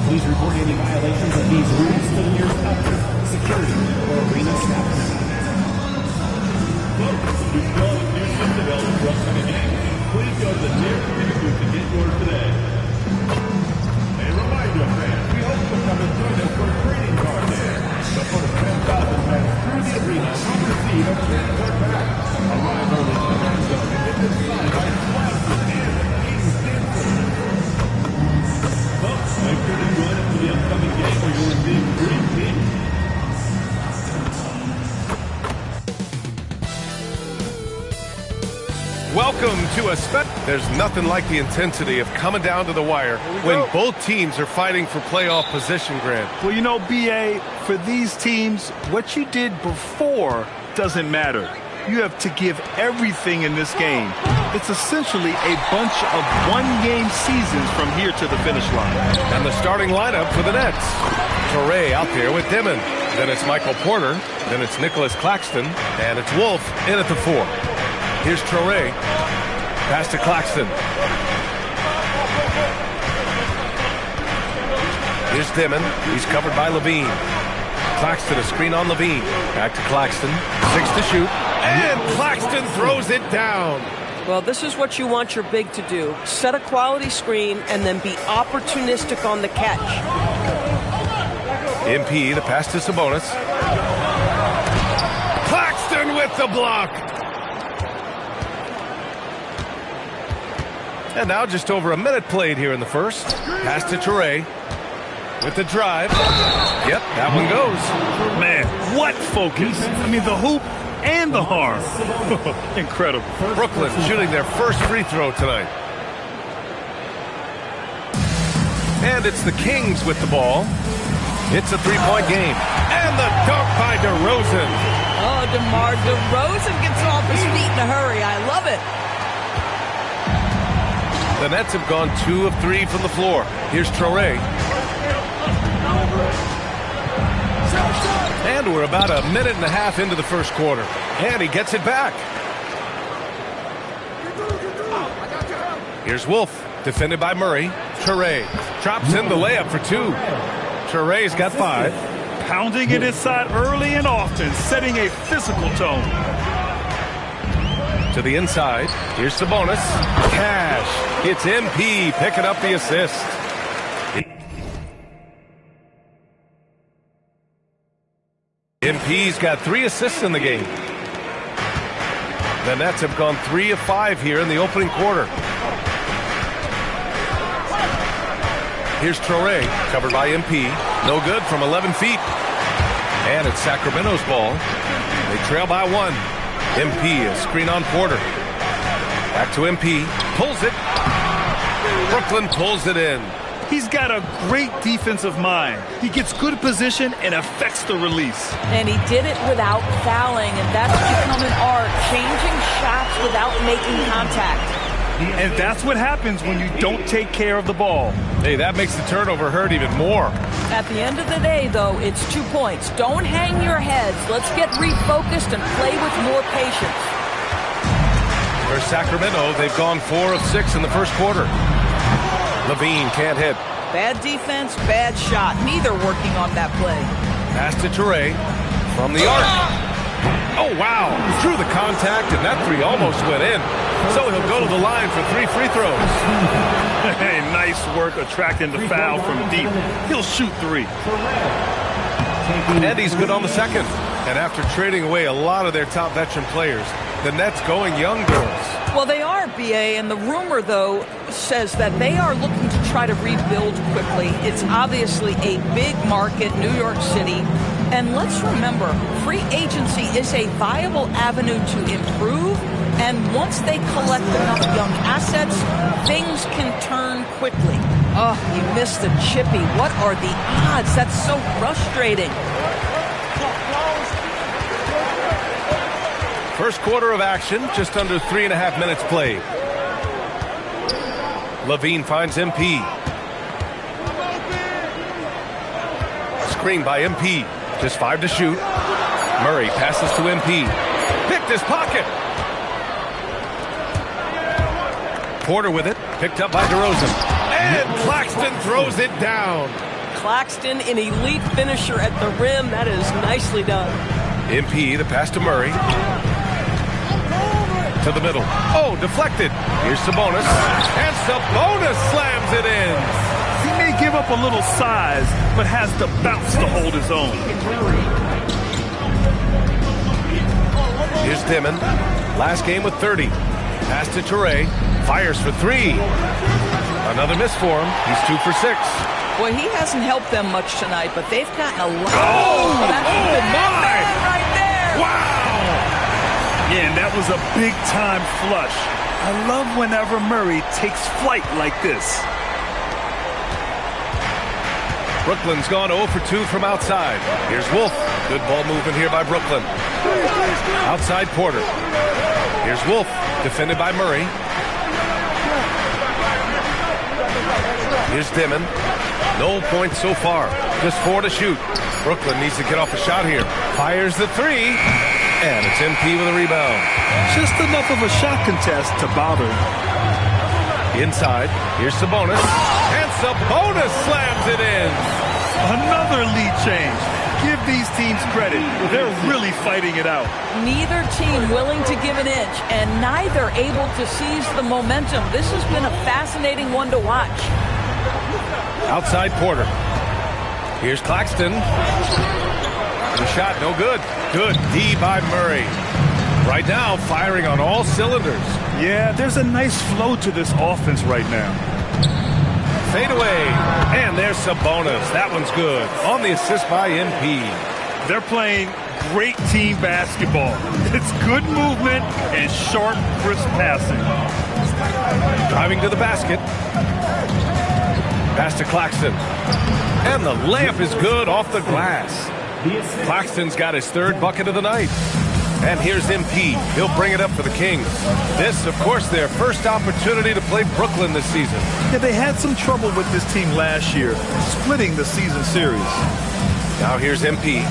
Please report any violations of these rules to the nearest usher, security, or arena staff member. Folks, you still have new system developed for upcoming games. go to the nearest ticket booth to get yours today. A reminder, fans, we hope you'll come and join us for a trading card day. The first 10,000 fans through the arena will receive a trading card back. Arrive early to the fan zone and get this signed by Claxton and the Kings dancers. Folks, make sure to join us for the upcoming game where you'll receive free tickets. Welcome to a There's nothing like the intensity of coming down to the wire when both teams are fighting for playoff position, Grant. Well, you know, B.A., for these teams, what you did before doesn't matter. You have to give everything in this game. It's essentially a bunch of one-game seasons from here to the finish line. And the starting lineup for the Nets. Torrey out there with Dimon. Then it's Michael Porter. Then it's Nicholas Claxton. And it's Wolf in at the 4. Here's Torrey. Pass to Claxton. Here's Dimon. He's covered by Levine. Claxton, a screen on Levine. Back to Claxton. 6 to shoot. And Claxton throws it down. Well, this is what you want your big to do. Set a quality screen and then be opportunistic on the catch. MP, the pass to Sabonis. Claxton with the block. And now just over a minute played here in the first. Pass to Torrey with the drive. Yep, that one goes. Man, what focus. I mean, the hoop and the harm. Incredible. Brooklyn shooting their first free throw tonight. And it's the Kings with the ball. It's a three-point game. And the dunk by DeRozan. Oh, DeMar DeRozan gets off his feet in a hurry. I love it. The Nets have gone 2 of 3 from the floor. Here's Torrey. And we're about a minute and a half into the first quarter. And he gets it back. Here's Wolf, defended by Murray. Torrey drops in the layup for 2. Torrey's got 5. Pounding it inside early and often, setting a physical tone. To the inside. Here's Sabonis. Cash. It's MP picking up the assist. MP's got 3 assists in the game. The Nets have gone 3 of 5 here in the opening quarter. Here's Torrey, covered by MP. No good from 11 feet. And it's Sacramento's ball. They trail by 1. MP, a screen on Porter. Back to MP. Pulls it. Brooklyn pulls it in. He's got a great defensive mind. He gets good position and affects the release. And he did it without fouling, and that's become an art, changing shots without making contact. And that's what happens when you don't take care of the ball. Hey, that makes the turnover hurt even more. At the end of the day, though, it's 2 points. Don't hang your heads. Let's get refocused and play with more patience. For Sacramento, they've gone 4 of 6 in the first quarter. Levine can't hit. Bad defense, bad shot. Neither working on that play. Pass to Torrey from the arc. Oh, wow. Through the contact, and that 3 almost went in. So he'll go to the line for 3 free throws. Hey, nice work attracting the foul from deep. He'll shoot 3. And he's good on the second. And after trading away a lot of their top veteran players, the Nets going young girls. Well, they are, B.A., and the rumor, though, says that they are looking to try to rebuild quickly. It's obviously a big market, New York City. And let's remember, free agency is a viable avenue to improve. And once they collect enough young assets, things can turn quickly. Oh, you missed the chippy. What are the odds? That's so frustrating. First quarter of action, just under 3.5 minutes played. Levine finds MP. Screen by MP. Just 5 to shoot. Murray passes to MP. Picked his pocket. Porter with it. Picked up by DeRozan. And Claxton throws it down. Claxton, an elite finisher at the rim. That is nicely done. MP, the pass to Murray. To the middle. Oh, deflected. Here's Sabonis. And Sabonis slams it in. He may give up a little size, but has the bounce to hold his own. Here's Dimon. Last game with 30. Pass to Toure. Fires for 3. Another miss for him. He's 2 for 6. Well, he hasn't helped them much tonight, but they've gotten a lot. Oh, that's my! Right there. Wow! Yeah, and that was a big-time flush. I love whenever Murray takes flight like this. Brooklyn's gone 0 for 2 from outside. Here's Wolf. Good ball movement here by Brooklyn. Outside Porter. Here's Wolf, defended by Murray. Here's Dimon. No points so far. Just 4 to shoot. Brooklyn needs to get off a shot here. Fires the 3. And it's MP with a rebound. Just enough of a shot contest to bother him. Inside. Here's Sabonis. And Sabonis slams it in. Another lead change. Give these teams credit. They're really fighting it out. Neither team willing to give an inch, and neither able to seize the momentum. This has been a fascinating one to watch. Outside Porter. Here's Claxton. The shot, no good. Good D by Murray. Right now, firing on all cylinders. Yeah, there's a nice flow to this offense right now. Fade away. And there's Sabonis. That one's good. On the assist by MP. They're playing great team basketball. It's good movement and sharp, crisp passing. Driving to the basket. Pass to Claxton. And the layup is good off the glass. Claxton's got his 3rd bucket of the night. And here's MP. He'll bring it up for the Kings. This, of course, their first opportunity to play Brooklyn this season. Yeah, they had some trouble with this team last year, splitting the season series. Now here's MP.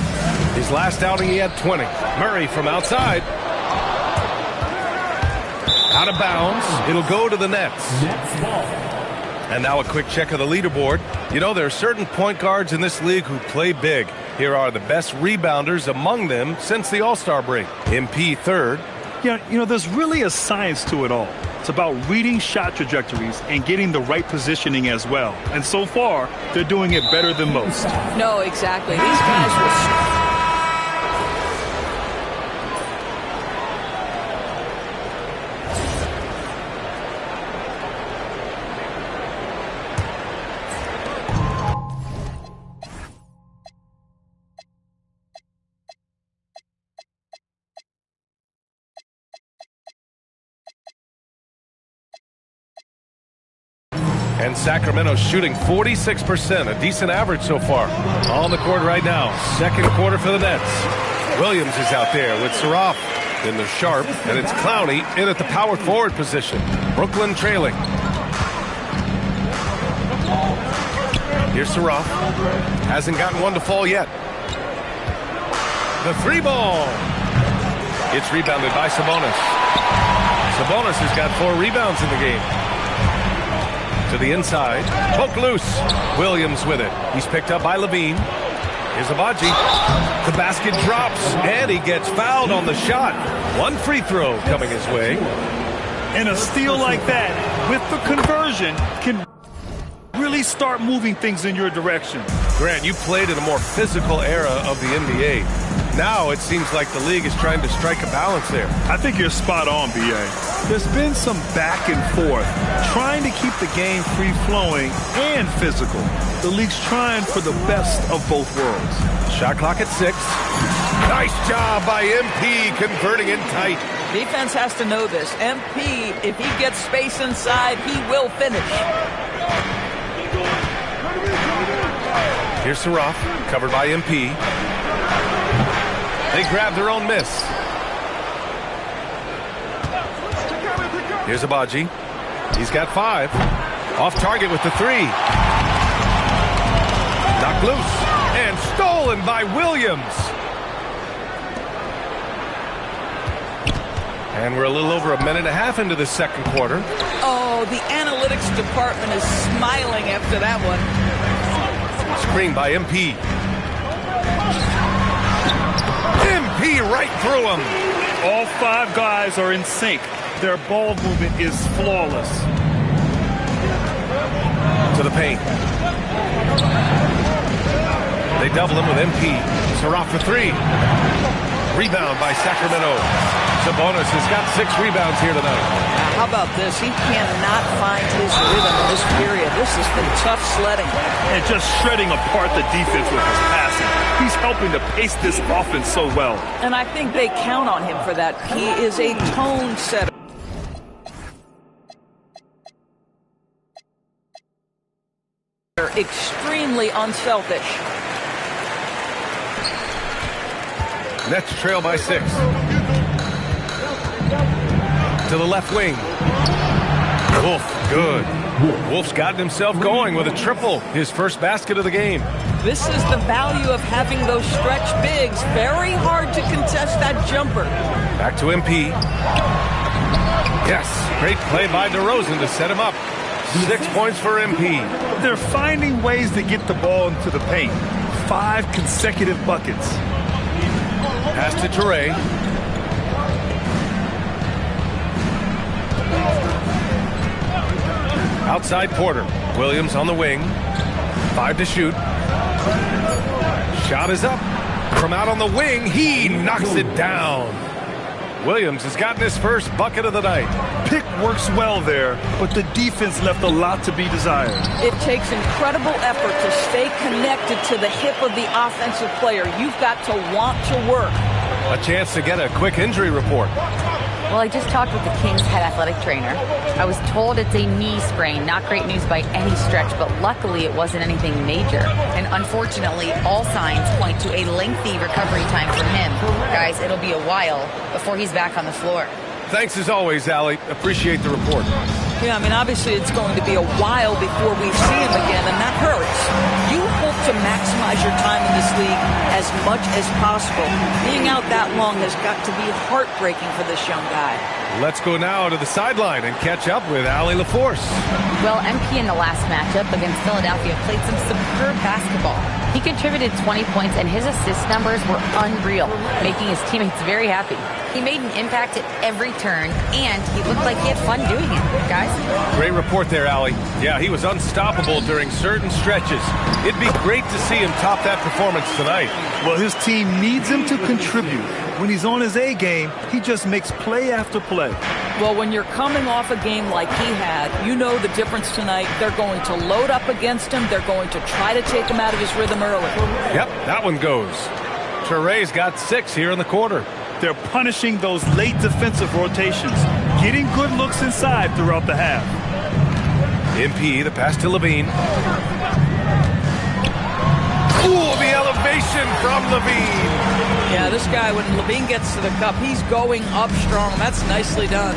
His last outing, he had 20. Murray from outside. Out of bounds. It'll go to the Nets. And now a quick check of the leaderboard. You know, there are certain point guards in this league who play big. Here are the best rebounders among them since the All-Star break. MP 3rd. Yeah, you know, there's really a science to it all. It's about reading shot trajectories and getting the right positioning as well. And so far, they're doing it better than most. No, exactly. These guys will... And Sacramento's shooting 46%, a decent average so far. On the court right now, 2nd quarter for the Nets. Williams is out there with Saraf. Then there's Sharp, and it's Clowney in at the power forward position. Brooklyn trailing. Here's Saraf. Hasn't gotten one to fall yet. The 3 ball. It's rebounded by Sabonis. Sabonis has got 4 rebounds in the game. To the inside. Poke loose. Williams with it. He's picked up by Levine. Here's Abaji. The basket drops, and he gets fouled on the shot. 1 free throw coming his way. And a steal like that, with the conversion, can really start moving things in your direction. Grant, you played in a more physical era of the NBA. Now it seems like the league is trying to strike a balance there. I think you're spot on, B.A. There's been some back and forth, trying to keep the game free-flowing and physical. The league's trying for the best of both worlds. Shot clock at 6. Nice job by MP converting in tight. Defense has to know this. MP, if he gets space inside, he will finish. Here's Saraf, covered by MP. They grab their own miss. Here's Abaji. He's got 5. Off target with the 3. Knocked loose and stolen by Williams. And we're a little over a minute and a half into the 2nd quarter. Oh, the analytics department is smiling after that one. Screen by MP. MP right through him. All 5 guys are in sync. Their ball movement is flawless. To the paint. They double him with MP. Surratt for three. Rebound by Sacramento. Sabonis has got 6 rebounds here tonight. How about this? He cannot find his rhythm in this period. This has been tough sledding. And just shredding apart the defense with his passing. He's helping to pace this offense so well. And I think they count on him for that. He is a tone setter. Extremely unselfish. Nets trail by 6. To the left wing. Wolf, good. Wolf's gotten himself going with a triple. His first basket of the game. This is the value of having those stretch bigs. Very hard to contest that jumper. Back to MP. Yes, great play by DeRozan to set him up. 6 points for MP. They're finding ways to get the ball into the paint. 5 consecutive buckets. Pass to Toure. Outside Porter. Williams on the wing. 5 to shoot. Shot is up. From out on the wing, he knocks it down. Williams has gotten his first bucket of the night. Pick works well there, but the defense left a lot to be desired. It takes incredible effort to stay connected to the hip of the offensive player. You've got to want to work. A chance to get a quick injury report. Well, I just talked with the Kings head athletic trainer. I was told it's a knee sprain. Not great news by any stretch, but luckily it wasn't anything major. And unfortunately, all signs point to a lengthy recovery time for him. Guys, it'll be a while before he's back on the floor. Thanks as always, Allie. Appreciate the report. Yeah, I mean, obviously it's going to be a while before we see him again, and that hurts. You hope to maximize your time in this league as much as possible. Being out that long has got to be heartbreaking for this young guy. Let's go now to the sideline and catch up with Allie LaForce. Well, MP in the last matchup against Philadelphia played some superb basketball. He contributed 20 points, and his assist numbers were unreal, making his teammates very happy. He made an impact at every turn, and he looked like he had fun doing it. Guys? Great report there, Allie. Yeah, he was unstoppable during certain stretches. It'd be great to see him top that performance tonight. Well, his team needs him to contribute. When he's on his A game, he just makes play after play. Well, when you're coming off a game like he had, you know the difference tonight. They're going to load up against him. They're going to try to take him out of his rhythm early. Yep, that one goes. Toure's got 6 here in the quarter. They're punishing those late defensive rotations, getting good looks inside throughout the half. MP, the pass to Levine. Ooh, the elevation from Levine. Yeah, this guy, when Levine gets to the cup, he's going up strong. That's nicely done.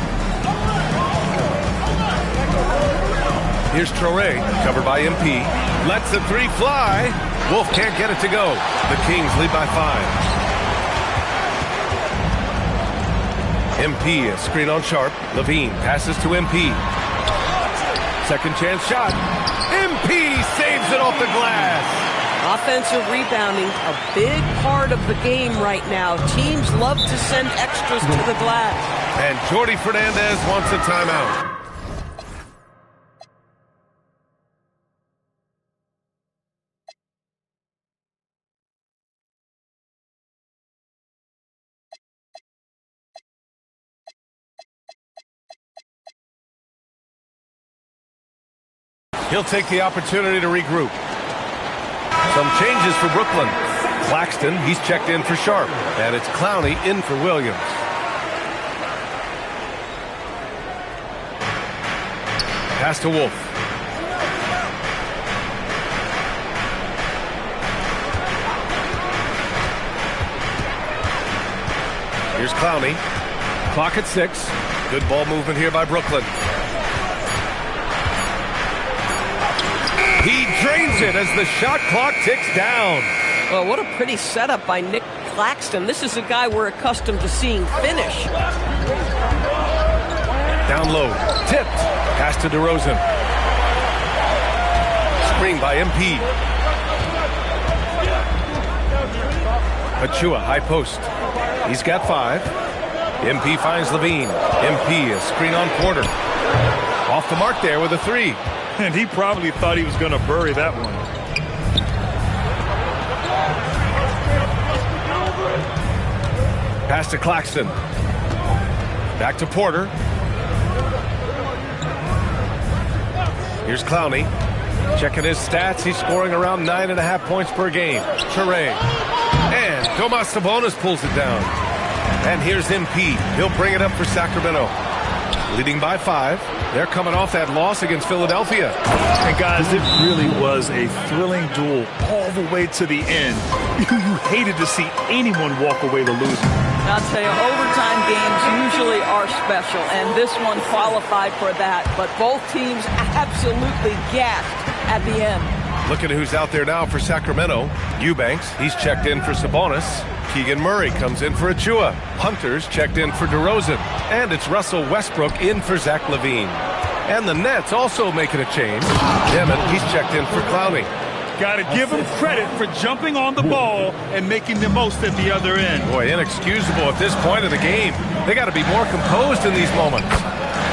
Here's Traore, covered by MP. Lets the 3 fly. Wolf can't get it to go. The Kings lead by 5. MP, a screen on Sharp. Levine passes to MP. Second chance shot. MP saves it off the glass. Offensive rebounding, a big part of the game right now. Teams love to send extras to the glass. And Jordi Fernandez wants a timeout. He'll take the opportunity to regroup. Some changes for Brooklyn. Claxton, he's checked in for Sharp. And it's Clowney in for Williams. Pass to Wolf. Here's Clowney. Clock at 6. Good ball movement here by Brooklyn. He drains it as the shot clock ticks down. Well, what a pretty setup by Nick Claxton. This is a guy we're accustomed to seeing finish. Down low. Tipped. Pass to DeRozan. Screen by MP. Achua, high post. He's got 5. MP finds Levine. MP, a screen on Porter. Off the mark there with a three. And he probably thought he was going to bury that one. Pass to Claxton. Back to Porter. Here's Clowney. Checking his stats. He's scoring around 9.5 points per game. Toure. And Domas Sabonis pulls it down. And here's MP. He'll bring it up for Sacramento. Leading by 5. They're coming off that loss against Philadelphia. And guys, it really was a thrilling duel all the way to the end. You hated to see anyone walk away the loser. I'll tell you, overtime games usually are special, and this one qualified for that. But both teams absolutely gassed at the end. Look at who's out there now for Sacramento. Eubanks, he's checked in for Sabonis. Keegan Murray comes in for Achua. Hunter's checked in for DeRozan. And it's Russell Westbrook in for Zach LaVine. And the Nets also making a change. Demon, he's checked in for Clowney. Got to give him credit for jumping on the ball and making the most at the other end. Boy, inexcusable at this point of the game. They got to be more composed in these moments.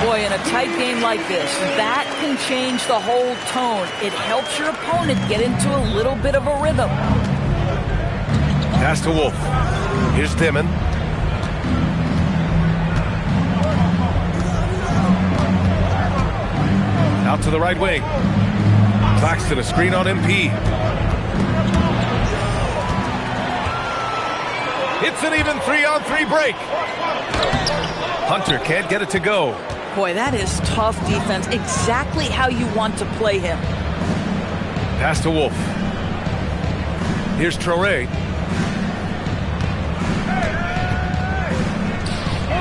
Boy, in a tight game like this, that can change the whole tone. It helps your opponent get into a little bit of a rhythm. Pass to Wolf. Here's Dimon. Out to the right wing. Claxton, a screen on MP. It's an even 3-on-3 break. Hunter can't get it to go. Boy, that is tough defense. Exactly how you want to play him. Pass to Wolf. Here's Traore.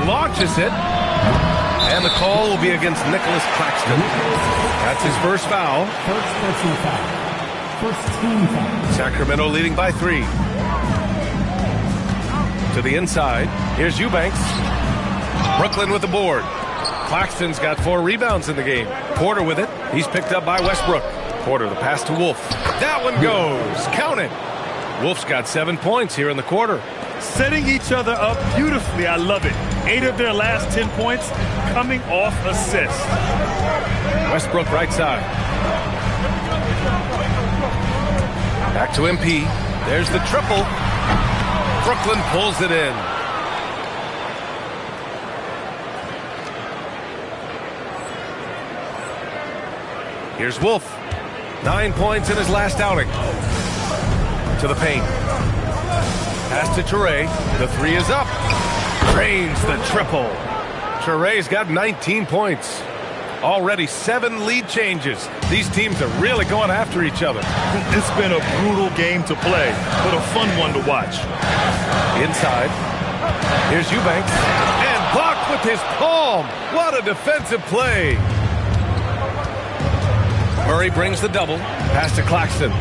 Launches it. And the call will be against Nicholas Claxton. That's his first foul. First personal foul. First team foul. Sacramento leading by 3. To the inside. Here's Eubanks. Brooklyn with the board. Claxton's got 4 rebounds in the game. Porter with it. He's picked up by Westbrook. Porter, the pass to Wolf. That one goes. Count it. Wolf's got 7 points here in the quarter. Setting each other up beautifully. I love it. 8 of their last 10 points coming off assists. Westbrook right side. Back to MP. There's the triple. Brooklyn pulls it in. Here's Wolf. 9 points in his last outing. To the paint. Pass to Toure. The 3 is up. Drains the triple. Toure's got 19 points. Already 7 lead changes. These teams are really going after each other. It's been a brutal game to play, but a fun one to watch. Inside. Here's Eubanks. And blocked with his palm. What a defensive play. Murray brings the double. Pass to Claxton.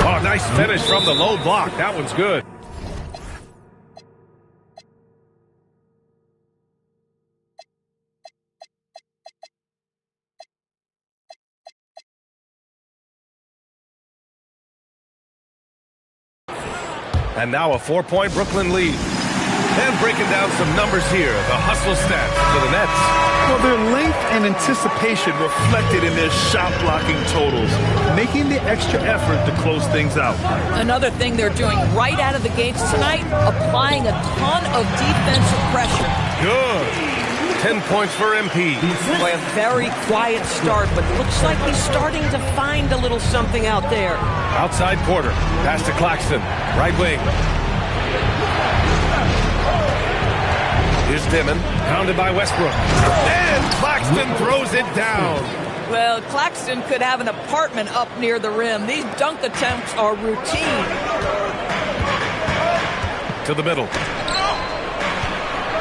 Oh, nice finish from the low block. That one's good. And now a 4-point Brooklyn lead. And breaking down some numbers here, the hustle stats for the Nets. Well, their length and anticipation reflected in their shot blocking totals, making the extra effort to close things out. Another thing they're doing right out of the gates tonight, applying a ton of defensive pressure. Good. 10 points for MP. Boy, a very quiet start, but looks like he's starting to find a little something out there. Outside Porter. Pass to Claxton. Right wing. Here's Dimon. Pounded by Westbrook. And Claxton throws it down. Well, Claxton could have an apartment up near the rim. These dunk attempts are routine. To the middle.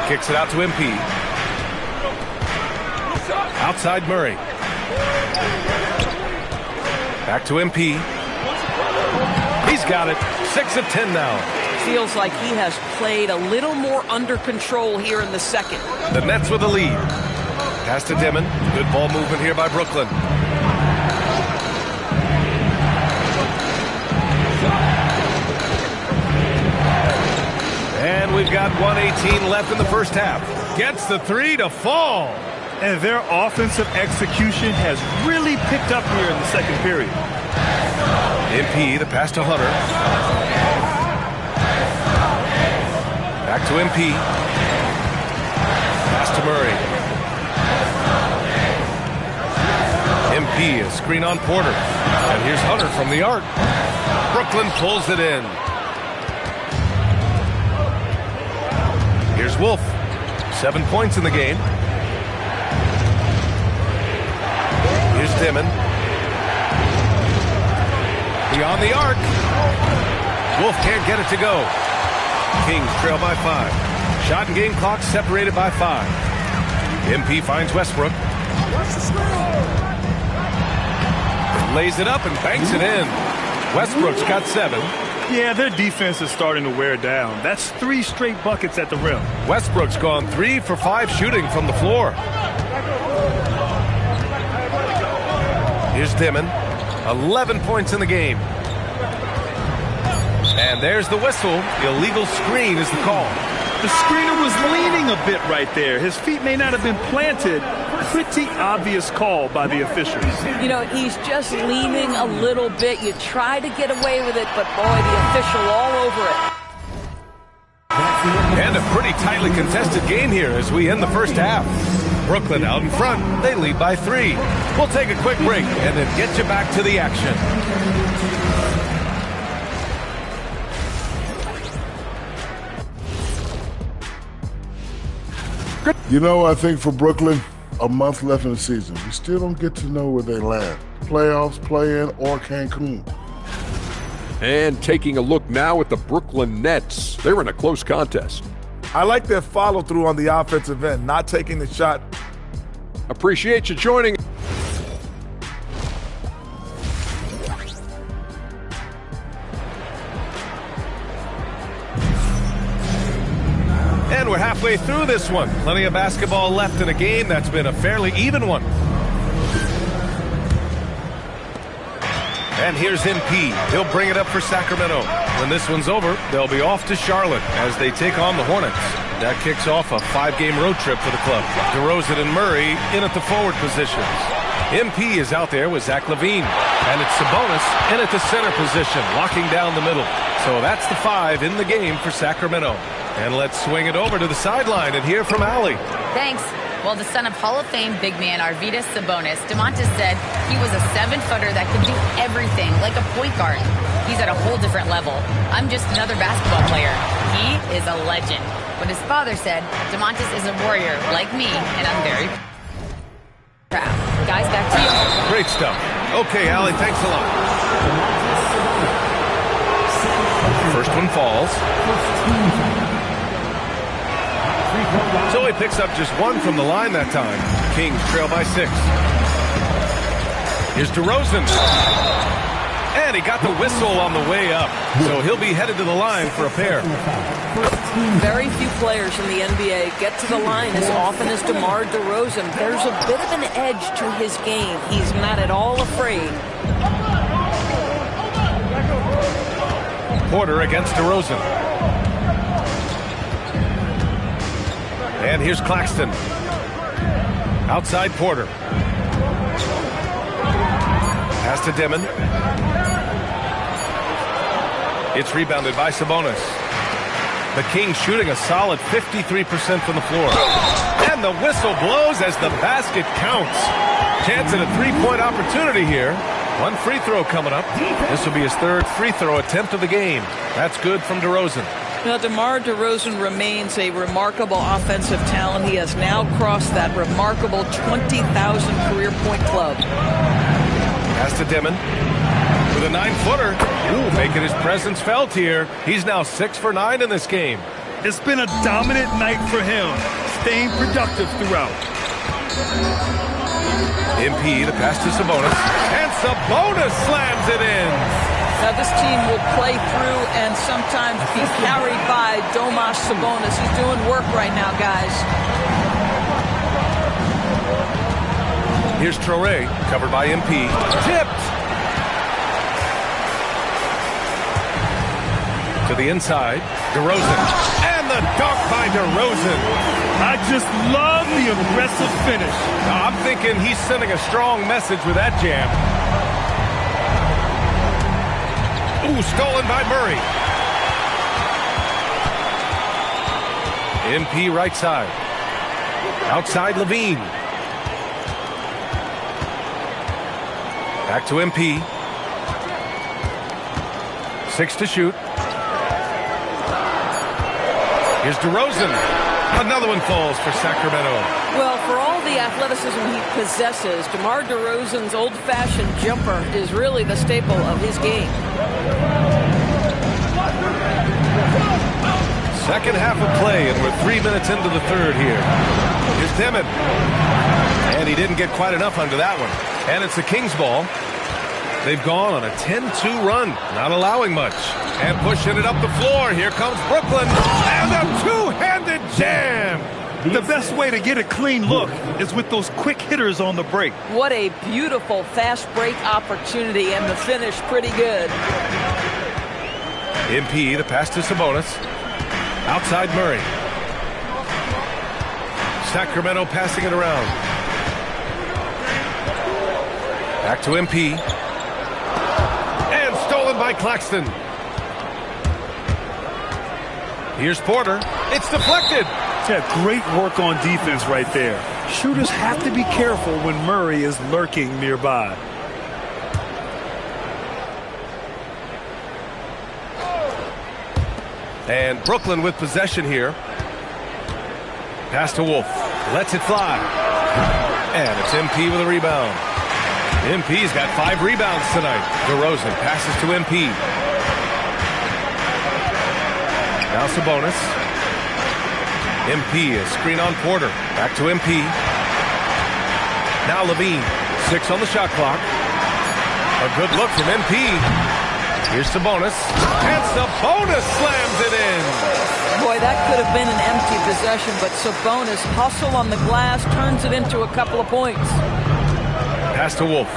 Kicks it out to MP. Outside Murray. Back to MP. He's got it. 6 of 10 now. Feels like he has played a little more under control here in the second. The Nets with the lead. Pass to Dimon. Good ball movement here by Brooklyn. And we've got 1:18 left in the first half. Gets the three to fall. And their offensive execution has really picked up here in the second period. MP, the pass to Hunter. Back to MP. Pass to Murray. MP, a screen on Porter. And here's Hunter from the arc. Brooklyn pulls it in. Here's Wolf. 7 points in the game. Here's Dimon. Beyond the arc. Wolf can't get it to go. Kings trail by 5. Shot and game clock separated by 5. MP finds Westbrook. Lays it up and banks it in. Westbrook's got 7. Yeah, their defense is starting to wear down. That's 3 straight buckets at the rim. Westbrook's gone 3 for 5 shooting from the floor. Here's Dimon. 11 points in the game. And there's the whistle. Illegal screen is the call. The screener was leaning a bit right there. His feet may not have been planted. Pretty obvious call by the officials. You know, he's just leaning a little bit. You try to get away with it, but boy, the official all over it. And a pretty tightly contested game here as we end the first half. Brooklyn out in front. They lead by 3. We'll take a quick break and then get you back to the action. You know, I think for Brooklyn, a month left in the season. We still don't get to know where they land. Playoffs, play-in, or Cancun. And taking a look now at the Brooklyn Nets. They're in a close contest. I like their follow-through on the offensive end, not taking the shot. Appreciate you joining. And we're halfway through this one. Plenty of basketball left in a game that's been a fairly even one. And here's MP. He'll bring it up for Sacramento. When this one's over, they'll be off to Charlotte as they take on the Hornets. That kicks off a 5-game road trip for the club. DeRozan and Murray in at the forward positions. MP is out there with Zach LaVine. And it's Sabonis in at the center position, locking down the middle. So that's the 5 in the game for Sacramento. And let's swing it over to the sideline and hear from Allie. Thanks. Well, the son of Hall of Fame big man Arvydas Sabonis, DeMontis said he was a 7-footer that could do everything, like a point guard. He's at a whole different level. I'm just another basketball player. He is a legend. But his father said DeMontis is a warrior like me, and I'm very proud. Guys, back to you. Great stuff. Okay, Allie, thanks a lot. First one falls. So he picks up just 1 from the line that time. Kings trail by 6. Here's DeRozan. And he got the whistle on the way up. So he'll be headed to the line for a pair. Very few players in the NBA get to the line as often as DeMar DeRozan. There's a bit of an edge to his game. He's not at all afraid. Porter against DeRozan. And here's Claxton. Outside Porter. Pass to Dimon. It's rebounded by Sabonis. The Kings shooting a solid 53% from the floor. And the whistle blows as the basket counts. Chance at a 3-point opportunity here. 1 free throw coming up. This will be his 3rd free throw attempt of the game. That's good from DeRozan. Now, DeMar DeRozan remains a remarkable offensive talent. He has now crossed that remarkable 20,000 career point club. Pass to Dimon with a 9-footer. Ooh, making his presence felt here. He's now 6 for 9 in this game. It's been a dominant night for him, staying productive throughout. MP, the pass to Sabonis. And Sabonis slams it in. Now, this team will play through and sometimes be carried by Domas Sabonis. He's doing work right now, guys. Here's Traoré, covered by MP. Tipped. To the inside, DeRozan. And the dunk by DeRozan. I just love the aggressive finish. I'm thinking he's sending a strong message with that jam. Ooh, stolen by Murray. MP right side. Outside Levine. Back to MP. 6 to shoot. Here's DeRozan. Another one falls for Sacramento. Well, for all the athleticism he possesses, DeMar DeRozan's old-fashioned jumper is really the staple of his game. Second half of play, and we're 3 minutes into the third here. Here's Dimon. And he didn't get quite enough under that one. And it's the Kings ball. They've gone on a 10-2 run, not allowing much. And pushing it up the floor. Here comes Brooklyn. And a two-handed jam. The best way to get a clean look is with those quick hitters on the break. What a beautiful fast break opportunity, and the finish pretty good. MP, the pass to Sabonis. Outside Murray. Sacramento passing it around. Back to MP. And stolen by Claxton. Here's Porter. It's deflected. Yeah, great work on defense right there. Shooters have to be careful when Murray is lurking nearby. And Brooklyn with possession here. Pass to Wolf. Lets it fly. And it's MP with a rebound. MP's got 5 rebounds tonight. DeRozan passes to MP. Now Sabonis. MP is screen on Porter. Back to MP. Now Levine. 6 on the shot clock. A good look from MP. Here's Sabonis. And Sabonis slams it in. Boy, that could have been an empty possession, but Sabonis' hustle on the glass turns it into a couple of points. Pass to Wolf.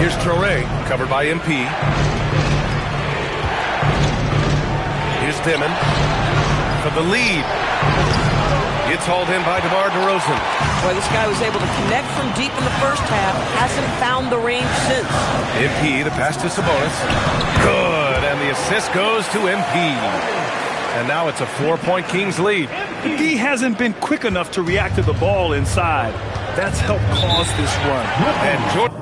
Here's Traoré, covered by MP. Here's Dimon for the lead. Gets hauled in by DeMar DeRozan. Boy, this guy was able to connect from deep in the first half. Hasn't found the range since. MP, the pass to Sabonis. Good, and the assist goes to MP. And now it's a 4-point Kings lead. D hasn't been quick enough to react to the ball inside. That's helped cause this run. And Jordan.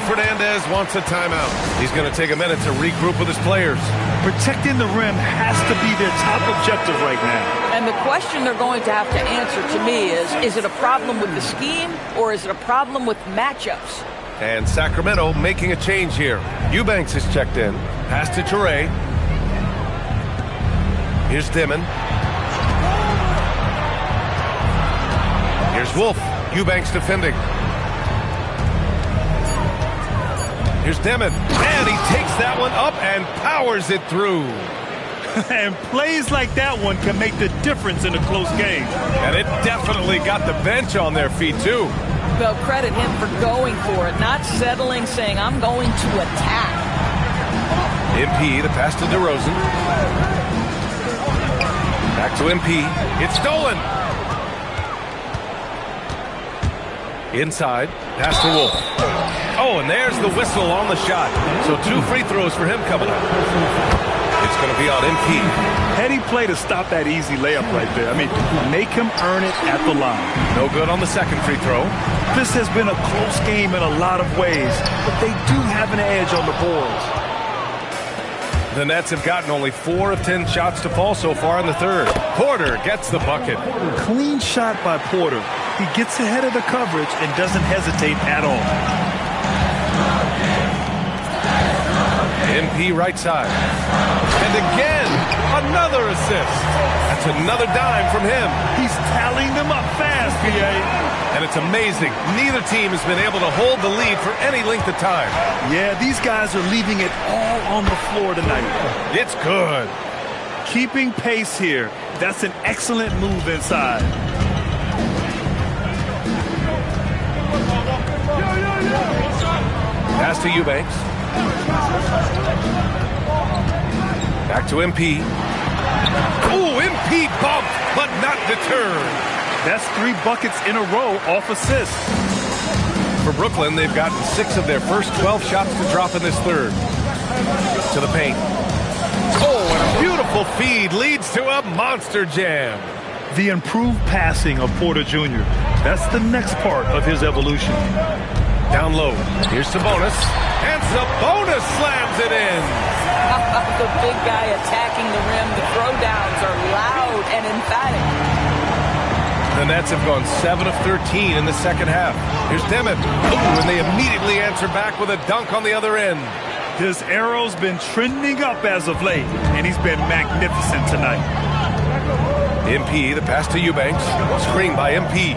Fernandez wants a timeout. He's going to take a minute to regroup with his players. Protecting the rim has to be their top objective right now. And the question they're going to have to answer to me is it a problem with the scheme or is it a problem with matchups? And Sacramento making a change here. Eubanks is checked in. Pass to Traoré. Here's Dimon. Here's Wolf. Eubanks defending. Here's Dimon. And he takes that one up and powers it through. And plays like that one can make the difference in a close game. And it definitely got the bench on their feet, too. Well, credit him for going for it, not settling, saying, I'm going to attack. MP, the pass to DeRozan. Back to MP. It's stolen. Inside. Pass to Wolf. Oh, and there's the whistle on the shot. So 2 free throws for him coming up. It's going to be on MP. Heady play to stop that easy layup right there. I mean, make him earn it at the line. No good on the second free throw. This has been a close game in a lot of ways, but they do have an edge on the boards. The Nets have gotten only 4 of 10 shots to fall so far in the third. Porter gets the bucket. Clean shot by Porter. He gets ahead of the coverage and doesn't hesitate at all. MP right side. And again, another assist. That's another dime from him. He's tallying them up fast, PA. And it's amazing. Neither team has been able to hold the lead for any length of time. Yeah, these guys are leaving it all on the floor tonight. It's good. Keeping pace here. That's an excellent move inside. Pass to Eubanks. Back to MP. Oh, MP bumped, but not deterred. That's 3 buckets in a row off assists. For Brooklyn, they've gotten 6 of their first 12 shots to drop in this third. To the paint. Oh, and a beautiful feed leads to a monster jam. The improved passing of Porter Jr. That's the next part of his evolution. Down low. Here's Sabonis. And Sabonis slams it in. The big guy attacking the rim. The throwdowns are loud and emphatic. The Nets have gone 7 of 13 in the second half. Here's Demet. Ooh, and they immediately answer back with a dunk on the other end. His arrow's been trending up as of late, and he's been magnificent tonight. MP, the pass to Eubanks. Screen by MP.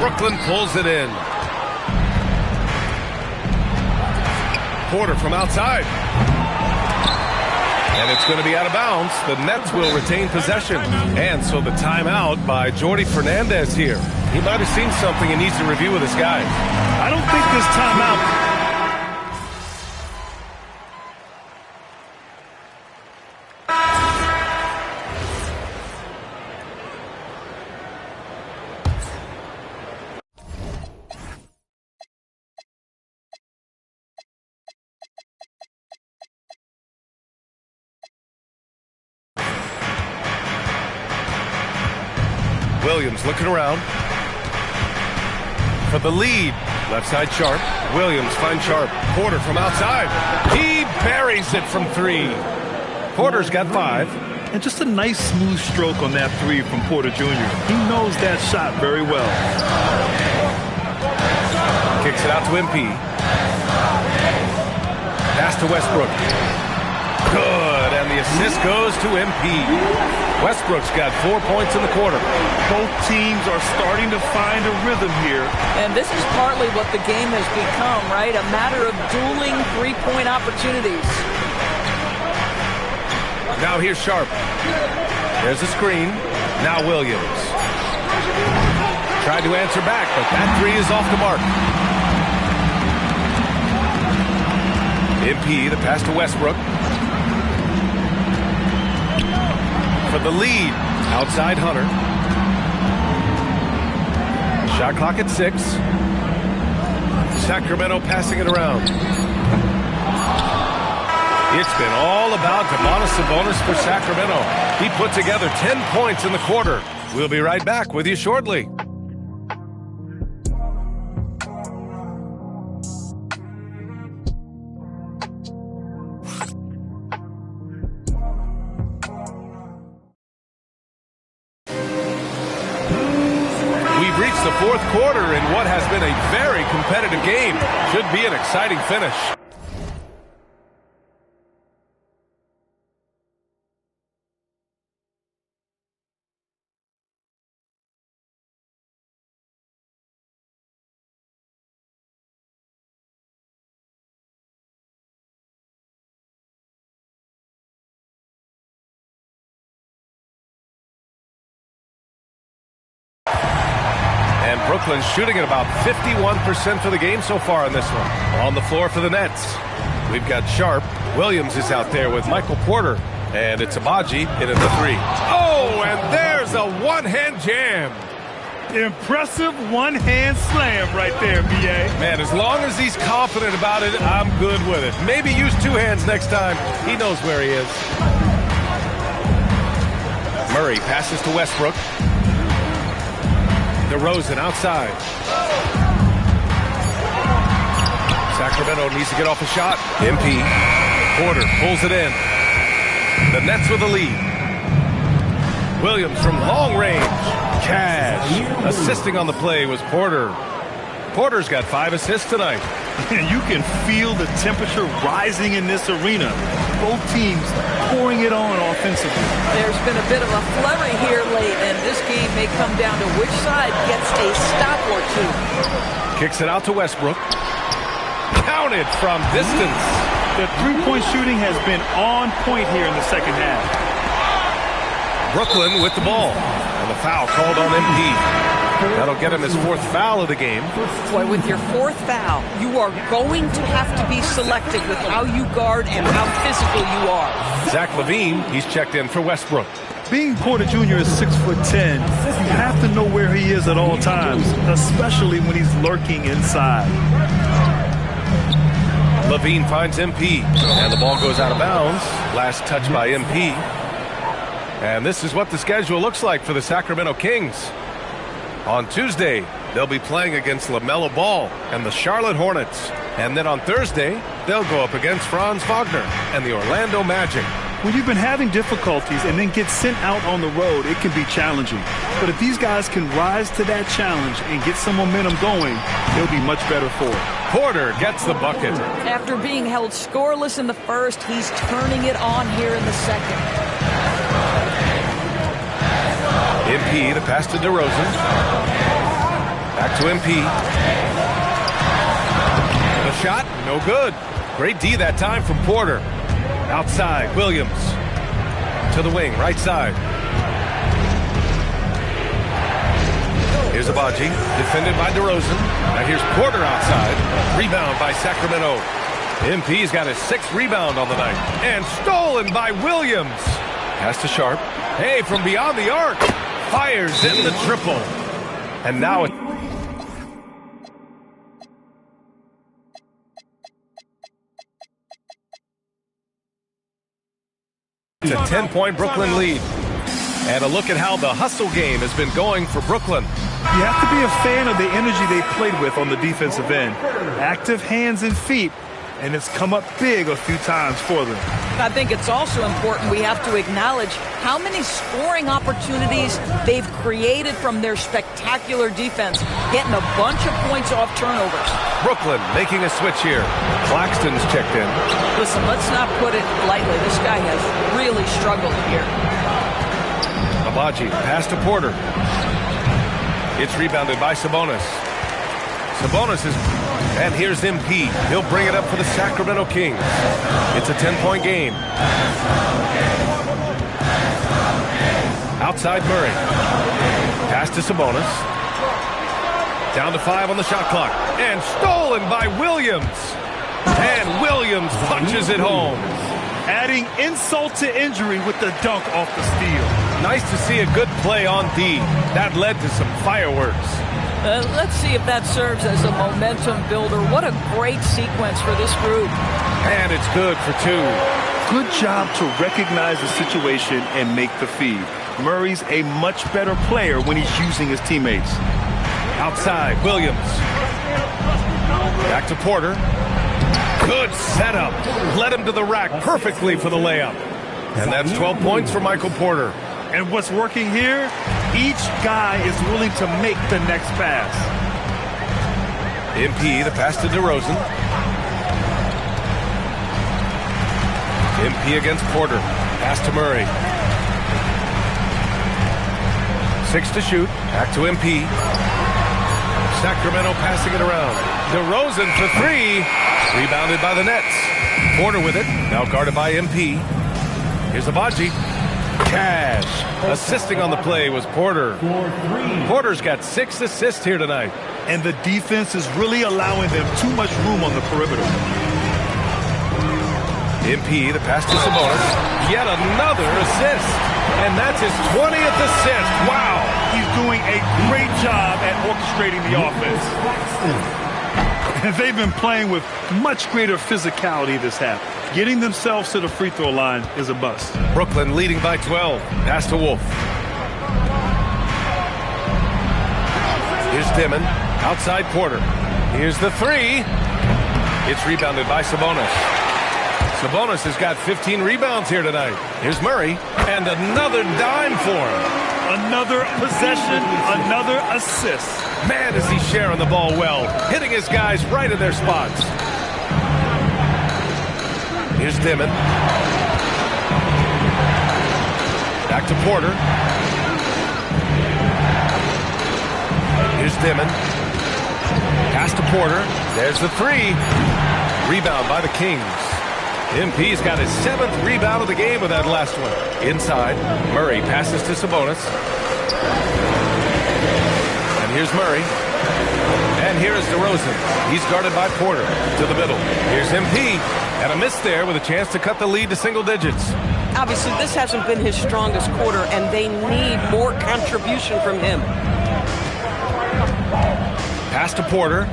Brooklyn pulls it in. Porter from outside. And it's going to be out of bounds. The Nets will retain possession. And so the timeout by Jordi Fernandez here. He might have seen something and needs to review with his guys. I don't think this timeout... Williams looking around for the lead. Left side Sharp. Williams finds Sharp. Porter from outside. He buries it from 3. Porter's got 5. And just a nice smooth stroke on that 3 from Porter Jr. He knows that shot very well. Kicks it out to MP. Pass to Westbrook. Good, and the assist goes to MP. Westbrook's got 4 points in the quarter. Both teams are starting to find a rhythm here. And this is partly what the game has become, right? A matter of dueling 3-point opportunities. Now here's Sharp. There's a screen. Now Williams. Tried to answer back, but that 3 is off the mark. MP, the pass to Westbrook. For the lead, outside Hunter. Shot clock at 6. Sacramento passing it around. It's been all about Domantas Sabonis for Sacramento. He put together 10 points in the quarter. We'll be right back with you shortly. The fourth quarter in what has been a very competitive game. Should be an exciting finish. And Brooklyn shooting at about 51% for the game so far in this one. On the floor for the Nets, we've got Sharp. Williams is out there with Michael Porter. And it's Abaji in at the 3. Oh, and there's a one-hand jam. Impressive one-hand slam right there, B.A. Man, as long as he's confident about it, I'm good with it. Maybe use 2 hands next time. He knows where he is. Murray passes to Westbrook. DeRozan outside. Sacramento needs to get off a shot. MP. Porter pulls it in. The Nets with the lead. Williams from long range. Cash. Assisting on the play was Porter. Porter's got 5 assists tonight. And you can feel the temperature rising in this arena. Both teams pouring it on offensively. There's been a bit of a flurry here late, and this game may come down to which side gets a stop or 2. Kicks it out to Westbrook. Counted from distance. The three-point shooting has been on point here in the second half. Brooklyn with the ball. And the foul called on MP. That'll get him his 4th foul of the game. Boy, with your 4th foul, you are going to have to be selective with how you guard and how physical you are. Zach LaVine, he's checked in for Westbrook. Being Porter Jr. is 6'10", you have to know where he is at all times, especially when he's lurking inside. LaVine finds MP, and the ball goes out of bounds. Last touch by MP. And this is what the schedule looks like for the Sacramento Kings. On Tuesday, they'll be playing against LaMelo Ball and the Charlotte Hornets. And then on Thursday, they'll go up against Franz Wagner and the Orlando Magic. When you've been having difficulties and then get sent out on the road, it can be challenging. But if these guys can rise to that challenge and get some momentum going, they'll be much better for it. Porter gets the bucket. After being held scoreless in the first, he's turning it on here in the second. MP, the pass to DeRozan. Back to MP. The shot, no good. Great D that time from Porter. Outside, Williams. To the wing, right side. Here's Abaji, defended by DeRozan. Now here's Porter outside. Rebound by Sacramento. MP's got his 6th rebound on the night. And stolen by Williams. Pass to Sharp. Hey, from beyond the arc. Fires in the triple. And now it's a 10-point Brooklyn lead. And a look at how the hustle game has been going for Brooklyn. You have to be a fan of the energy they played with on the defensive end. Active hands and feet, and it's come up big a few times for them. I think it's also important we have to acknowledge how many scoring opportunities they've created from their spectacular defense, getting a bunch of points off turnovers. Brooklyn making a switch here. Claxton's checked in. Listen, let's not put it lightly. This guy has really struggled here. Abaji, pass to Porter. It's rebounded by Sabonis. Sabonis is... And here's MP. He'll bring it up for the Sacramento Kings. It's a 10-point game. Outside Murray. Pass to Sabonis. Down to 5 on the shot clock. And stolen by Williams. And Williams punches it home. Adding insult to injury with the dunk off the steal. Nice to see a good play on D. That led to some fireworks. Let's see if that serves as a momentum builder. What a great sequence for this group. And it's good for 2. Good job to recognize the situation and make the feed. Murray's a much better player when he's using his teammates. Outside, Williams. Back to Porter. Good setup. Led him to the rack perfectly for the layup. And that's 12 points for Michael Porter. And what's working here? Each guy is willing to make the next pass. MP, the pass to DeRozan. MP against Porter. Pass to Murray. 6 to shoot. Back to MP. Sacramento passing it around. DeRozan for 3. Rebounded by the Nets. Porter with it. Now guarded by MP. Here's Abaji. Cash. Assisting on the play was Porter. Porter's got 6 assists here tonight. And the defense is really allowing them too much room on the perimeter. MP, the pass to Sabonis. Yet another assist. And that's his 20th assist. Wow. He's doing a great job at orchestrating the offense. And they've been playing with much greater physicality this half. Getting themselves to the free throw line is a bust. Brooklyn leading by 12. Pass to Wolf. Here's Dimon. Outside Porter. Here's the 3. It's rebounded by Sabonis. Sabonis has got 15 rebounds here tonight. Here's Murray. And another dime for him. Another possession, another assist. Man, is he sharing the ball well. Hitting his guys right in their spots. Here's Dimon. Back to Porter. Here's Dimon. Pass to Porter. There's the 3. Rebound by the Kings. MP's got his 7th rebound of the game with that last one. Inside, Murray passes to Sabonis. And And here's Murray. And here is DeRozan. He's guarded by Porter to the middle. Here's MP. And a miss there with a chance to cut the lead to single digits. Obviously, this hasn't been his strongest quarter, and they need more contribution from him. Pass to Porter.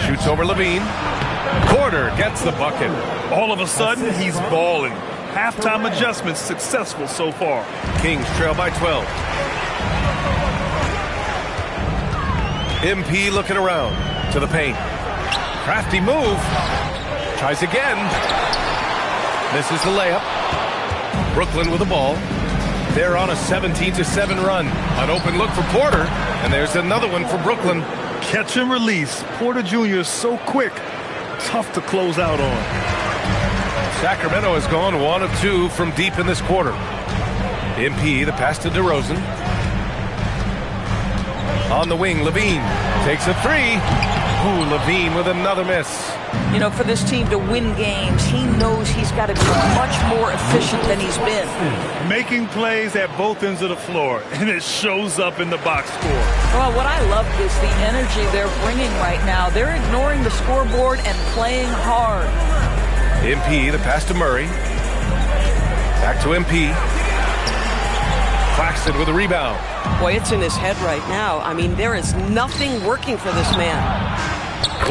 Shoots over Levine. Porter gets the bucket. All of a sudden, he's balling. Halftime adjustments successful so far. Kings trail by 12. MP looking around to the paint. Crafty move. Tries again. Misses the layup. Brooklyn with the ball. They're on a 17-7 run. An open look for Porter. And there's another one for Brooklyn. Catch and release. Porter Jr. is so quick. Tough to close out on. Sacramento has gone 1 of 2 from deep in this quarter. MP, the pass to DeRozan. On the wing, Levine takes a three. Ooh, Levine with another miss. You know, for this team to win games, he knows he's got to be much more efficient than he's been. Making plays at both ends of the floor, and it shows up in the box score. Well, what I love is the energy they're bringing right now. They're ignoring the scoreboard and playing hard. MP, the pass to Murray. Back to MP. Claxton with a rebound. Boy, it's in his head right now. I mean, there is nothing working for this man.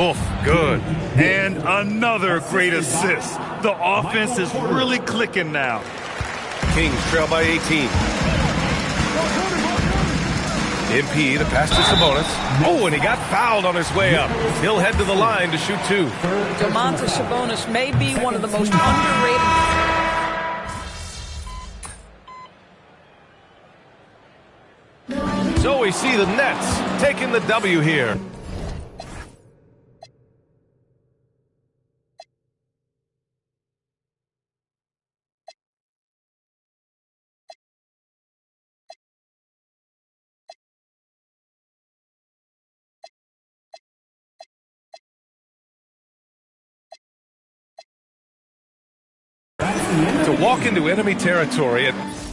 Oof, good. And another great assist. The offense is really clicking now. Kings trail by 18. MP, the pass to Sabonis. Oh, and he got fouled on his way up. He'll head to the line to shoot two. Domantas Sabonis may be one of the most underrated. So we see the Nets taking the W here. To walk into enemy territory at